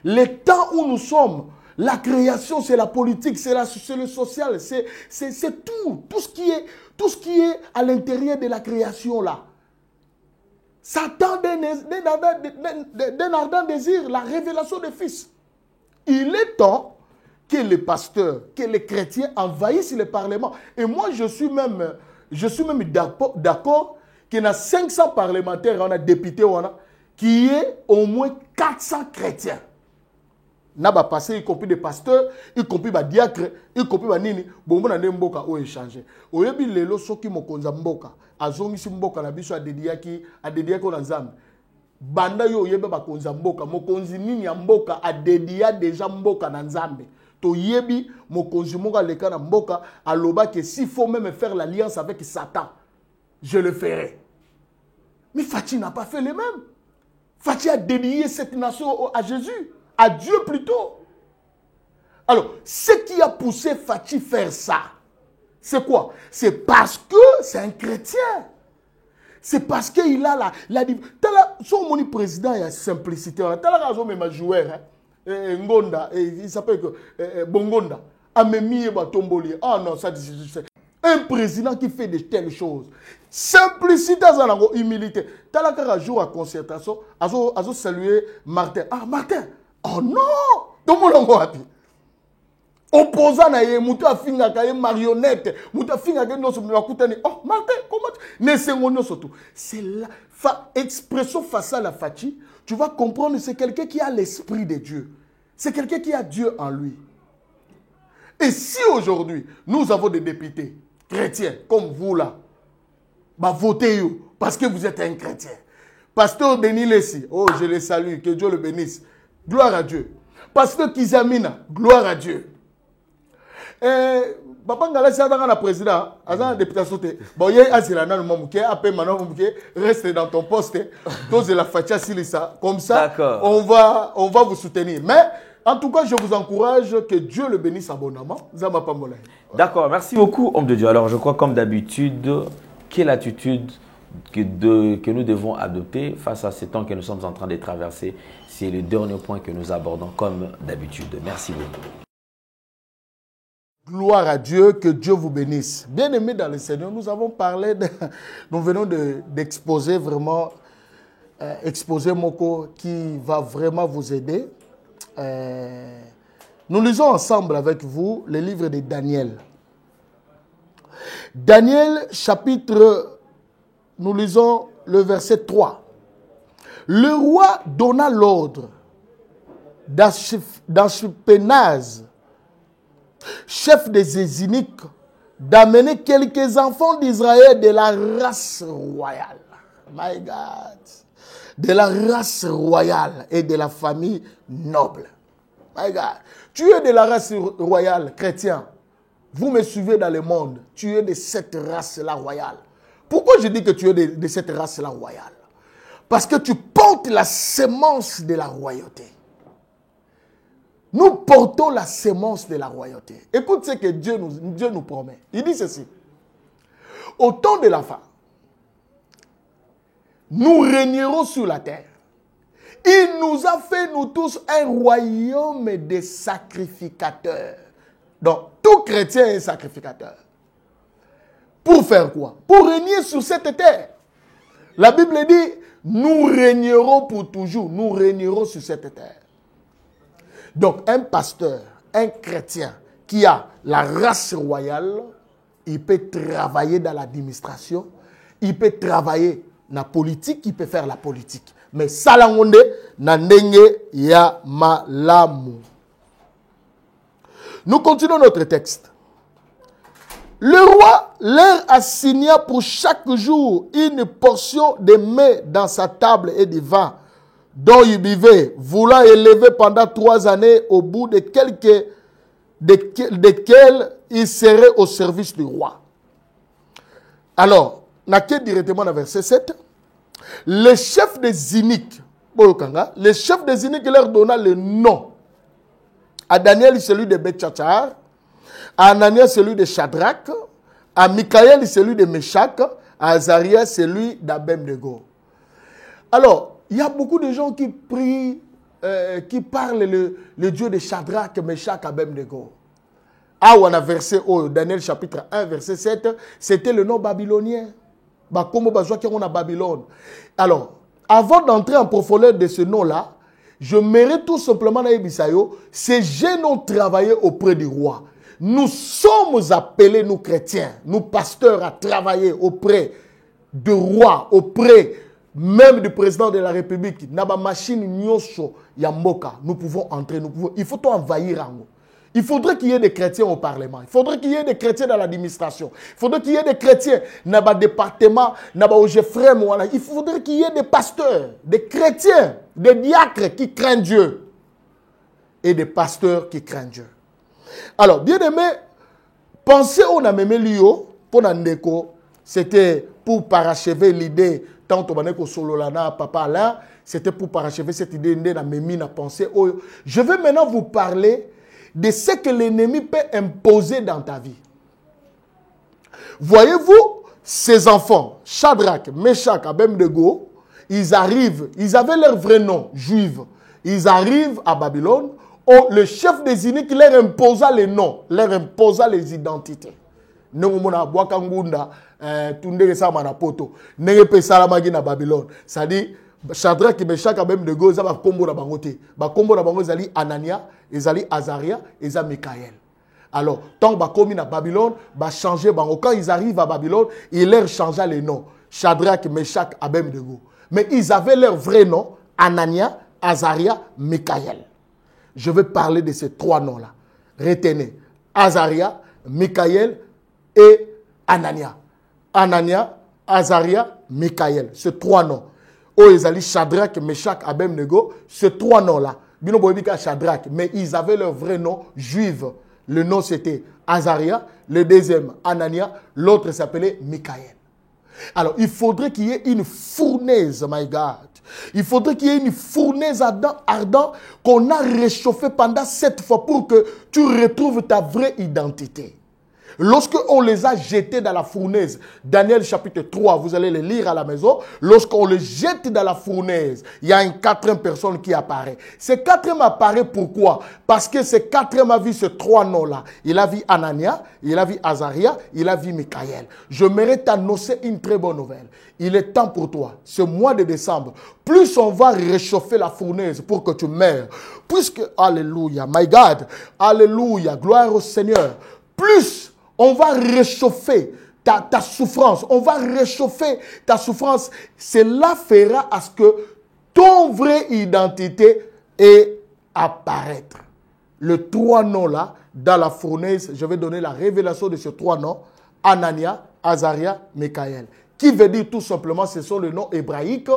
Les temps où nous sommes, la création, c'est la politique, c'est le social, c'est tout ce qui est à l'intérieur de la création là. Satan d'un ardent désir, la révélation des fils. Il est temps que les pasteurs, que les chrétiens envahissent le Parlement. Et moi, je suis même d'accord qu'il y a 500 parlementaires, on a députés, qui est au moins 400 chrétiens. N'a pas passé, y compris des pasteurs, y compris des diacres, y compris des nini, bon, on a des mboka ou échangé. Au yebi lelo soki mokonza mboka, azongisi mboka na biso adediaki na nzambe. Banda yo yebe bakonza mboka, mokonzi nini ya mboka adedia déjà mboka na nzambe. To yebi mokonzi mboka leka na mboka aloba que s'il faut même faire l'alliance avec Satan, je le ferai. Mais Fachi n'a pas fait le même. Fachi a dédié cette nation à Jésus. À Dieu plutôt. Alors, ce qui a poussé Fachi faire ça, c'est quoi? C'est parce que c'est un chrétien. C'est parce qu'il a son moni président, il y a simplicité. Tala raison même un joueur, Ngonda, il s'appelle Bongonda, Amemi et Batomboli. Ah non, ça c'est un président qui fait de telles choses. Simplicité, humilité. Tala kara jour à concertation, azo saluer Martin. Ah Martin. Oh non! Tout le monde a dit. Opposant à ye, mouta finga kaye marionnette, mouta finga kaye non somme kutani. Oh Martin, comment tu? Ne sengono surtout. C'est la expression face à la Fachi. Tu vas comprendre, c'est quelqu'un qui a l'esprit de Dieu. C'est quelqu'un qui a Dieu en lui. Et si aujourd'hui nous avons des députés chrétiens comme vous là, bah votez vous parce que vous êtes un chrétien. Pasteur Denis Lessi, oh je le salue, que Dieu le bénisse. Gloire à Dieu. Pasteur Kizamina, gloire à Dieu. Papa Ngala Sadanga la président, Azan député sauté. Bon, il y a Azilana le Mamouké, après maintenant Mamouké, reste dans ton poste. Dose la fatia silisa. Comme ça, on va vous soutenir. Mais en tout cas, je vous encourage que Dieu le bénisse abondamment. Zama Pambolay. D'accord, merci beaucoup, homme de Dieu. Alors, je crois comme d'habitude, quelle attitude que nous devons adopter face à ces temps que nous sommes en train de traverser. C'est le dernier point que nous abordons comme d'habitude. Merci beaucoup. Gloire à Dieu, que Dieu vous bénisse. Bien-aimés dans le Seigneur, nous avons parlé, nous venons d'exposer vraiment, exposer Moko qui va vraiment vous aider. Nous lisons ensemble avec vous le livre de Daniel. Daniel, chapitre, nous lisons le verset 3. Le roi donna l'ordre d'Anchipénaz, chef des Éziniques, d'amener quelques enfants d'Israël de la race royale. My God. De la race royale et de la famille noble. My God. Tu es de la race royale, chrétien. Vous me suivez dans le monde. Tu es de cette race-là royale. Pourquoi je dis que tu es de cette race-là royale? Parce que tu portes la sémence de la royauté. Nous portons la sémence de la royauté. Écoute ce que Dieu nous promet. Il dit ceci. Au temps de la fin, nous régnerons sur la terre. Il nous a fait, nous tous, un royaume de sacrificateurs. Donc, tout chrétien est sacrificateur. Pour faire quoi? Pour régner sur cette terre. La Bible dit, nous régnerons pour toujours. Nous régnerons sur cette terre. Donc, un pasteur, un chrétien qui a la race royale, il peut travailler dans l'administration, il peut travailler dans la politique, il peut faire la politique. Mais salangonde, nandenge ya malamu. Nous continuons notre texte. Le roi leur assigna pour chaque jour une portion de mets dans sa table et de vin dont il buvait, voulant élever pendant 3 années au bout de desquels il serait au service du roi. Alors, naquet directement dans verset 7, le chef des Iniques, le chef des Iniques leur donna le nom. À Daniel, celui de Betchachar, à Ananias, celui de Shadrach, à Michaël, celui de Meshach, à Azarias, celui d'Abednego. Alors, il y a beaucoup de gens qui prient, qui parlent le Dieu de Shadrach, Meshach, Abednego. Ah, on a versé au Daniel chapitre 1, verset 7, c'était le nom babylonien. Comme on a Babylone. Alors, avant d'entrer en profondeur de ce nom-là, Je mérite tout simplement ces jeunes ont travaillé auprès du roi. Nous sommes appelés, nous chrétiens, nous pasteurs, à travailler auprès du roi, auprès même du président de la République. Naba machine nyosho yamboka. Nous pouvons entrer, il faut tout envahir en nous. Il faudrait qu'il y ait des chrétiens au Parlement. Il faudrait qu'il y ait des chrétiens dans l'administration. Il faudrait qu'il y ait des chrétiens dans le département, dans le Jeffrem. Il faudrait qu'il y ait des pasteurs, des chrétiens, des diacres qui craignent Dieu. Et des pasteurs qui craignent Dieu. Alors, bien aimé, pensez on a même Lio, pour Nandeko, c'était pour parachever l'idée, tant que Sololana, papa là, c'était pour parachever cette idée de la mémine à penser. Je vais maintenant vous parler de ce que l'ennemi peut imposer dans ta vie. Voyez-vous, ces enfants, Shadrach, Meshach, Abednego, ils arrivent, ils avaient leur vrai nom, juifs. Ils arrivent à Babylone, le chef des eunuques leur imposa les noms, leur imposa les identités. C'est-à-dire, Shadrach, Meshach, Abednego, ils ont combo na bangote. Ba combo na bango ezali Anania, ezali Azaria, ezali Michaël. Alors, tant ba komi na Babylone, ba changer bango. Quand ils arrivent à Babylone, ils leur changea les noms. Shadrach, Meshach, Abednego. Mais ils avaient leur vrai nom, Anania, Azaria, Michaël. Je vais parler de ces trois noms-là. Retenez. Azaria, Michaël et Anania. Anania, Azaria, Michaël. Ces trois noms. Ezali Shadrach, Meshach, Abednego, ces trois noms-là. Bino Boyebika Shadrach, mais ils avaient leur vrai nom juif. Le nom c'était Azaria, le deuxième Anania, l'autre s'appelait Michaël. Alors il faudrait qu'il y ait une fournaise, my God. Il faudrait qu'il y ait une fournaise ardente qu'on a réchauffée pendant 7 fois pour que tu retrouves ta vraie identité. Lorsqu'on les a jetés dans la fournaise, Daniel chapitre 3, vous allez le lire à la maison, lorsqu'on les jette dans la fournaise, il y a une quatrième personne qui apparaît. Ce quatrième apparaît pourquoi? Parce que ce quatrième a vu ces trois noms-là. Il a vu Anania, il a vu Azaria, il a vu Michaël. Je mérite t'annoncer une très bonne nouvelle. Il est temps pour toi, ce mois de décembre, plus on va réchauffer la fournaise pour que tu meurs, puisque, alléluia, my God, alléluia, gloire au Seigneur, plus on va réchauffer ta souffrance. On va réchauffer ta souffrance. Cela fera à ce que ton vraie identité ait apparaître. Les trois noms-là, dans la fournaise, je vais donner la révélation de ces trois noms. Anania, Azaria, Michaël. Qui veut dire tout simplement, ce sont les noms hébraïques.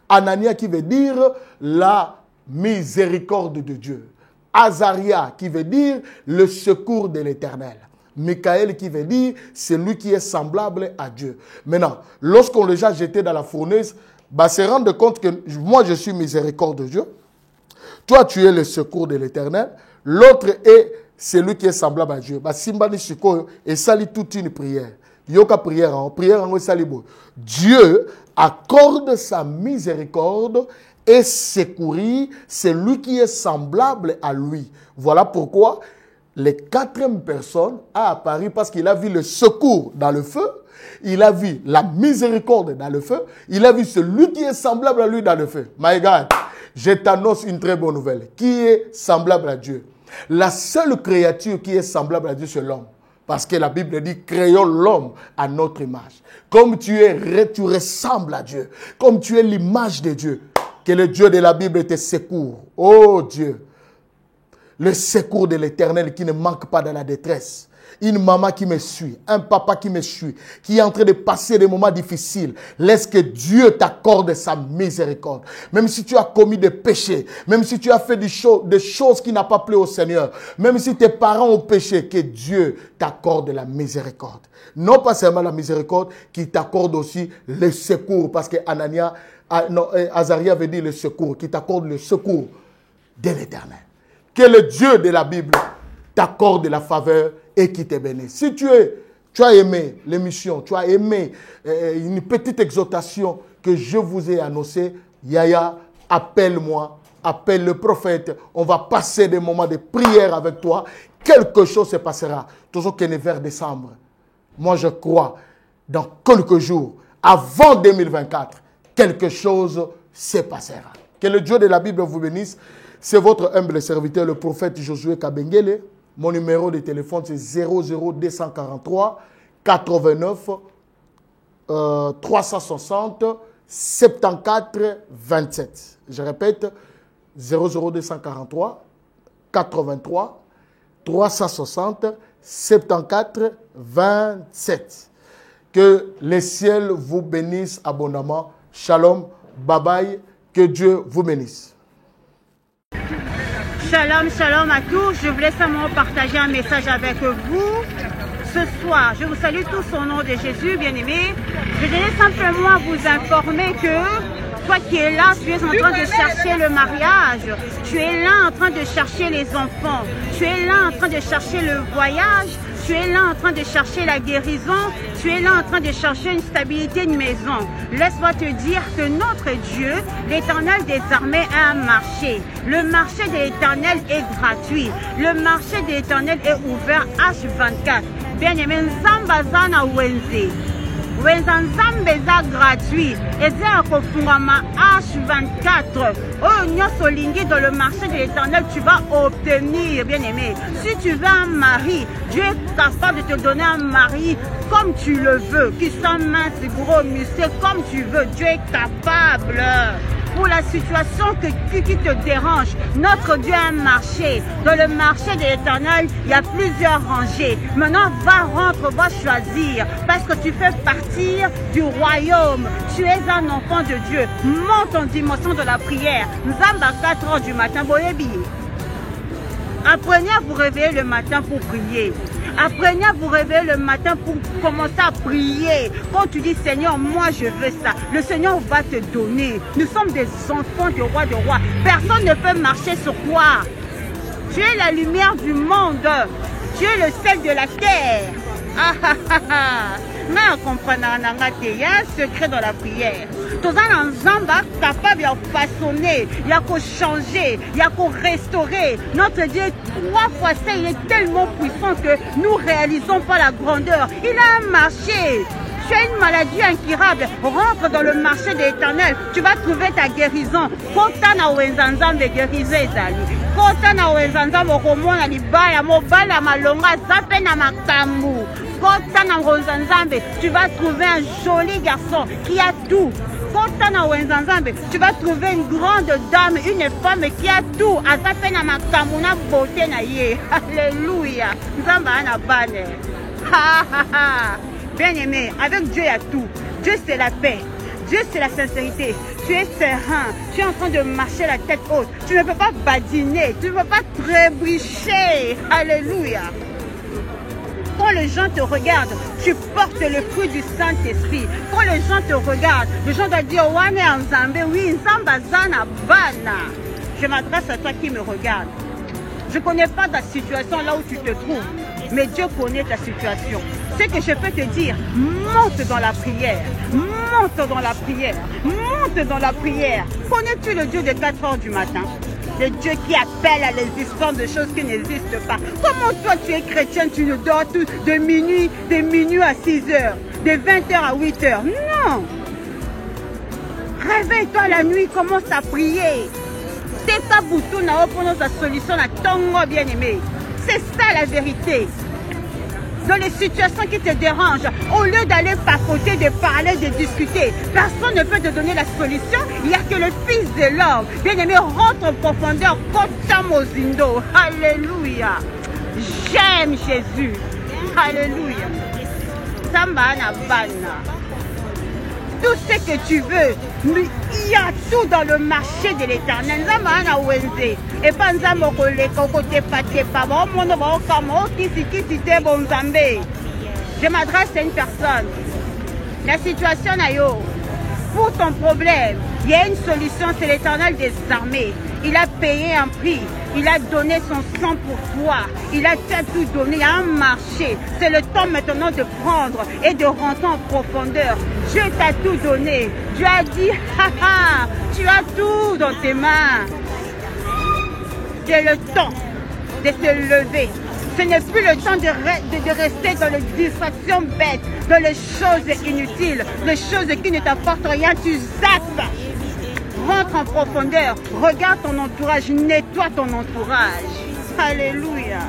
Anania qui veut dire la miséricorde de Dieu. Azaria qui veut dire le secours de l'Éternel. Michaël qui veut dire celui qui est semblable à Dieu. Maintenant, lorsqu'on les a jetés dans la fournaise, se rendre compte que moi je suis miséricorde de Dieu. Toi tu es le secours de l'Éternel. L'autre est celui qui est semblable à Dieu. Simbani Shiko et sali toute une prière. Yoka prière en salibo. Dieu accorde sa miséricorde et secourir celui qui est semblable à lui. Voilà pourquoi les quatrième personne a apparu parce qu'il a vu le secours dans le feu, il a vu la miséricorde dans le feu, il a vu celui qui est semblable à lui dans le feu. My God, je t'annonce une très bonne nouvelle. Qui est semblable à Dieu? La seule créature qui est semblable à Dieu, c'est l'homme. Parce que la Bible dit, créons l'homme à notre image. Comme tu ressembles à Dieu. Comme tu es l'image de Dieu. Que le Dieu de la Bible te secours. Oh Dieu. Le secours de l'Éternel qui ne manque pas dans la détresse. Une maman qui me suit, un papa qui me suit, qui est en train de passer des moments difficiles. Laisse que Dieu t'accorde sa miséricorde. Même si tu as commis des péchés, même si tu as fait des choses qui n'ont pas plu au Seigneur, même si tes parents ont péché, que Dieu t'accorde la miséricorde. Non pas seulement la miséricorde, qui t'accorde aussi le secours. Parce que Azaria veut dire le secours, qui t'accorde le secours de l'Éternel. Que le Dieu de la Bible t'accorde la faveur et qui te bénisse. Si tu as aimé l'émission, tu as aimé une petite exhortation que je vous ai annoncée, Yaya, appelle-moi, appelle le prophète. On va passer des moments de prière avec toi. Quelque chose se passera. Toujours qu'il est vers décembre. Moi, je crois, dans quelques jours, avant 2024, quelque chose se passera. Que le Dieu de la Bible vous bénisse. C'est votre humble serviteur, le prophète Josué Kabengele. Mon numéro de téléphone, c'est 00243 89 360 74 27. Je répète, 00243 83 360 74 27. Que les ciels vous bénissent abondamment. Shalom, bye bye, que Dieu vous bénisse. Shalom, shalom à tous. Je voulais simplement partager un message avec vous. Ce soir, je vous salue tous au nom de Jésus, bien-aimés. Je voulais simplement vous informer que toi qui es là, tu es en train de chercher le mariage. Tu es là en train de chercher les enfants. Tu es là en train de chercher le voyage. Tu es là en train de chercher la guérison. Tu es là en train de chercher une stabilité de maison. Laisse-moi te dire que notre Dieu, l'Éternel des armées, a un marché. Le marché de l'Éternel est gratuit. Le marché de l'Éternel est ouvert H24. Bien-aimé, Nzambazana Wenze. Nzambe eza gratuit. Eza akofungama H24. Oh, nyoso lingi dans le marché de l'Éternel, tu vas obtenir, bien-aimé. Si tu veux un mari, Dieu est capable de te donner un mari comme tu le veux, qui soit mince, gros, musclé, comme tu veux. Dieu est capable. Pour la situation qui te dérange, notre Dieu a un marché. Dans le marché de l'Éternel, il y a plusieurs rangées. Maintenant, va choisir. Parce que tu fais partir du royaume. Tu es un enfant de Dieu. Monte en dimension de la prière. Nous sommes à 4 h du matin. Apprenez à vous réveiller le matin pour prier. Apprenez à vous réveiller le matin pour commencer à prier. Quand tu dis Seigneur, moi je veux ça, le Seigneur va te donner. Nous sommes des enfants du roi de rois. Personne ne peut marcher sur toi. Tu es la lumière du monde. Tu es le sel de la terre. Mais on comprend, il y a un secret dans la prière. Tout ça, nous capable de façonner, il y a qu'à changer, il y a qu'à restaurer. Notre Dieu, 3 fois ça, il est tellement puissant que nous ne réalisons pas la grandeur. Il a un marché. Tu as une maladie incurable, rentre dans le marché de l'Éternel, tu vas trouver ta guérison. Kotana wenzanzam de guérisé zali. Kotana wenzanzam okomona libaya mobala malonga zape na makambu. Kotana wenzanzam, tu vas trouver un joli garçon qui a tout. Kotana wenzanzam, tu vas trouver une grande dame, une femme qui a tout. Azape na makambu na beauté na ye. Alléluia. Nzamba na bane. Ha ha ha. Bien-aimé, avec Dieu il y a tout. Dieu c'est la paix. Dieu c'est la sincérité. Tu es serein. Tu es en train de marcher la tête haute. Tu ne peux pas badiner. Tu ne peux pas trébucher. Alléluia. Quand les gens te regardent, tu portes le fruit du Saint-Esprit. Quand les gens te regardent, les gens doivent dire Wane Nzambe, oui, Nzambazana Bana. Je m'adresse à toi qui me regarde. Je ne connais pas ta situation là où tu te trouves, mais Dieu connaît ta situation. Ce que je peux te dire, monte dans la prière, monte dans la prière, monte dans la prière. Connais-tu le Dieu de 4 h du matin? Le Dieu qui appelle à l'existence de choses qui n'existent pas. Comment toi tu es chrétien, tu ne dors tout de minuit à 6 h, de 20 h à 8 h? Non! Réveille-toi la nuit, commence à prier. C'est ta bouton à opposer sa solution à ton bien-aimé. C'est ça la vérité. Dans les situations qui te dérangent, au lieu d'aller papoter, de parler, de discuter, personne ne peut te donner la solution. Il n'y a que le Fils de l'homme. Bien-aimé, rentre en profondeur comme Tamozindo. Alléluia. J'aime Jésus. Alléluia. Sambana Bana. Tout ce que tu veux, il y a tout dans le marché de l'Éternel. Et pas je m'adresse à une personne. La situation pour ton problème, il y a une solution, c'est l'Éternel des armées. Il a payé un prix. Il a donné son sang pour toi. Il a tout donné. Il y a un marché. C'est le temps maintenant de prendre et de rentrer en profondeur. Dieu t'a tout donné. Dieu a dit, haha, tu as tout dans tes mains. C'est le temps de te lever. Ce n'est plus le temps de rester dans les distractions bêtes, dans les choses inutiles, les choses qui ne t'apportent rien. Tu zappes. rentre en profondeur. Regarde ton entourage, nettoie ton entourage. Alléluia.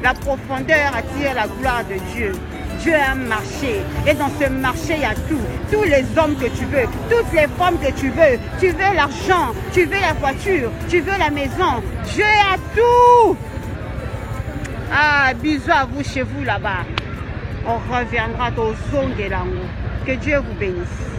La profondeur attire la gloire de Dieu. Dieu a un marché. Et dans ce marché, il y a tout. Tous les hommes que tu veux, toutes les femmes que tu veux. Tu veux l'argent, tu veux la voiture, tu veux la maison. Dieu a tout. Ah, bisous à vous chez vous là-bas. On reviendra au Zongelango. Que Dieu vous bénisse.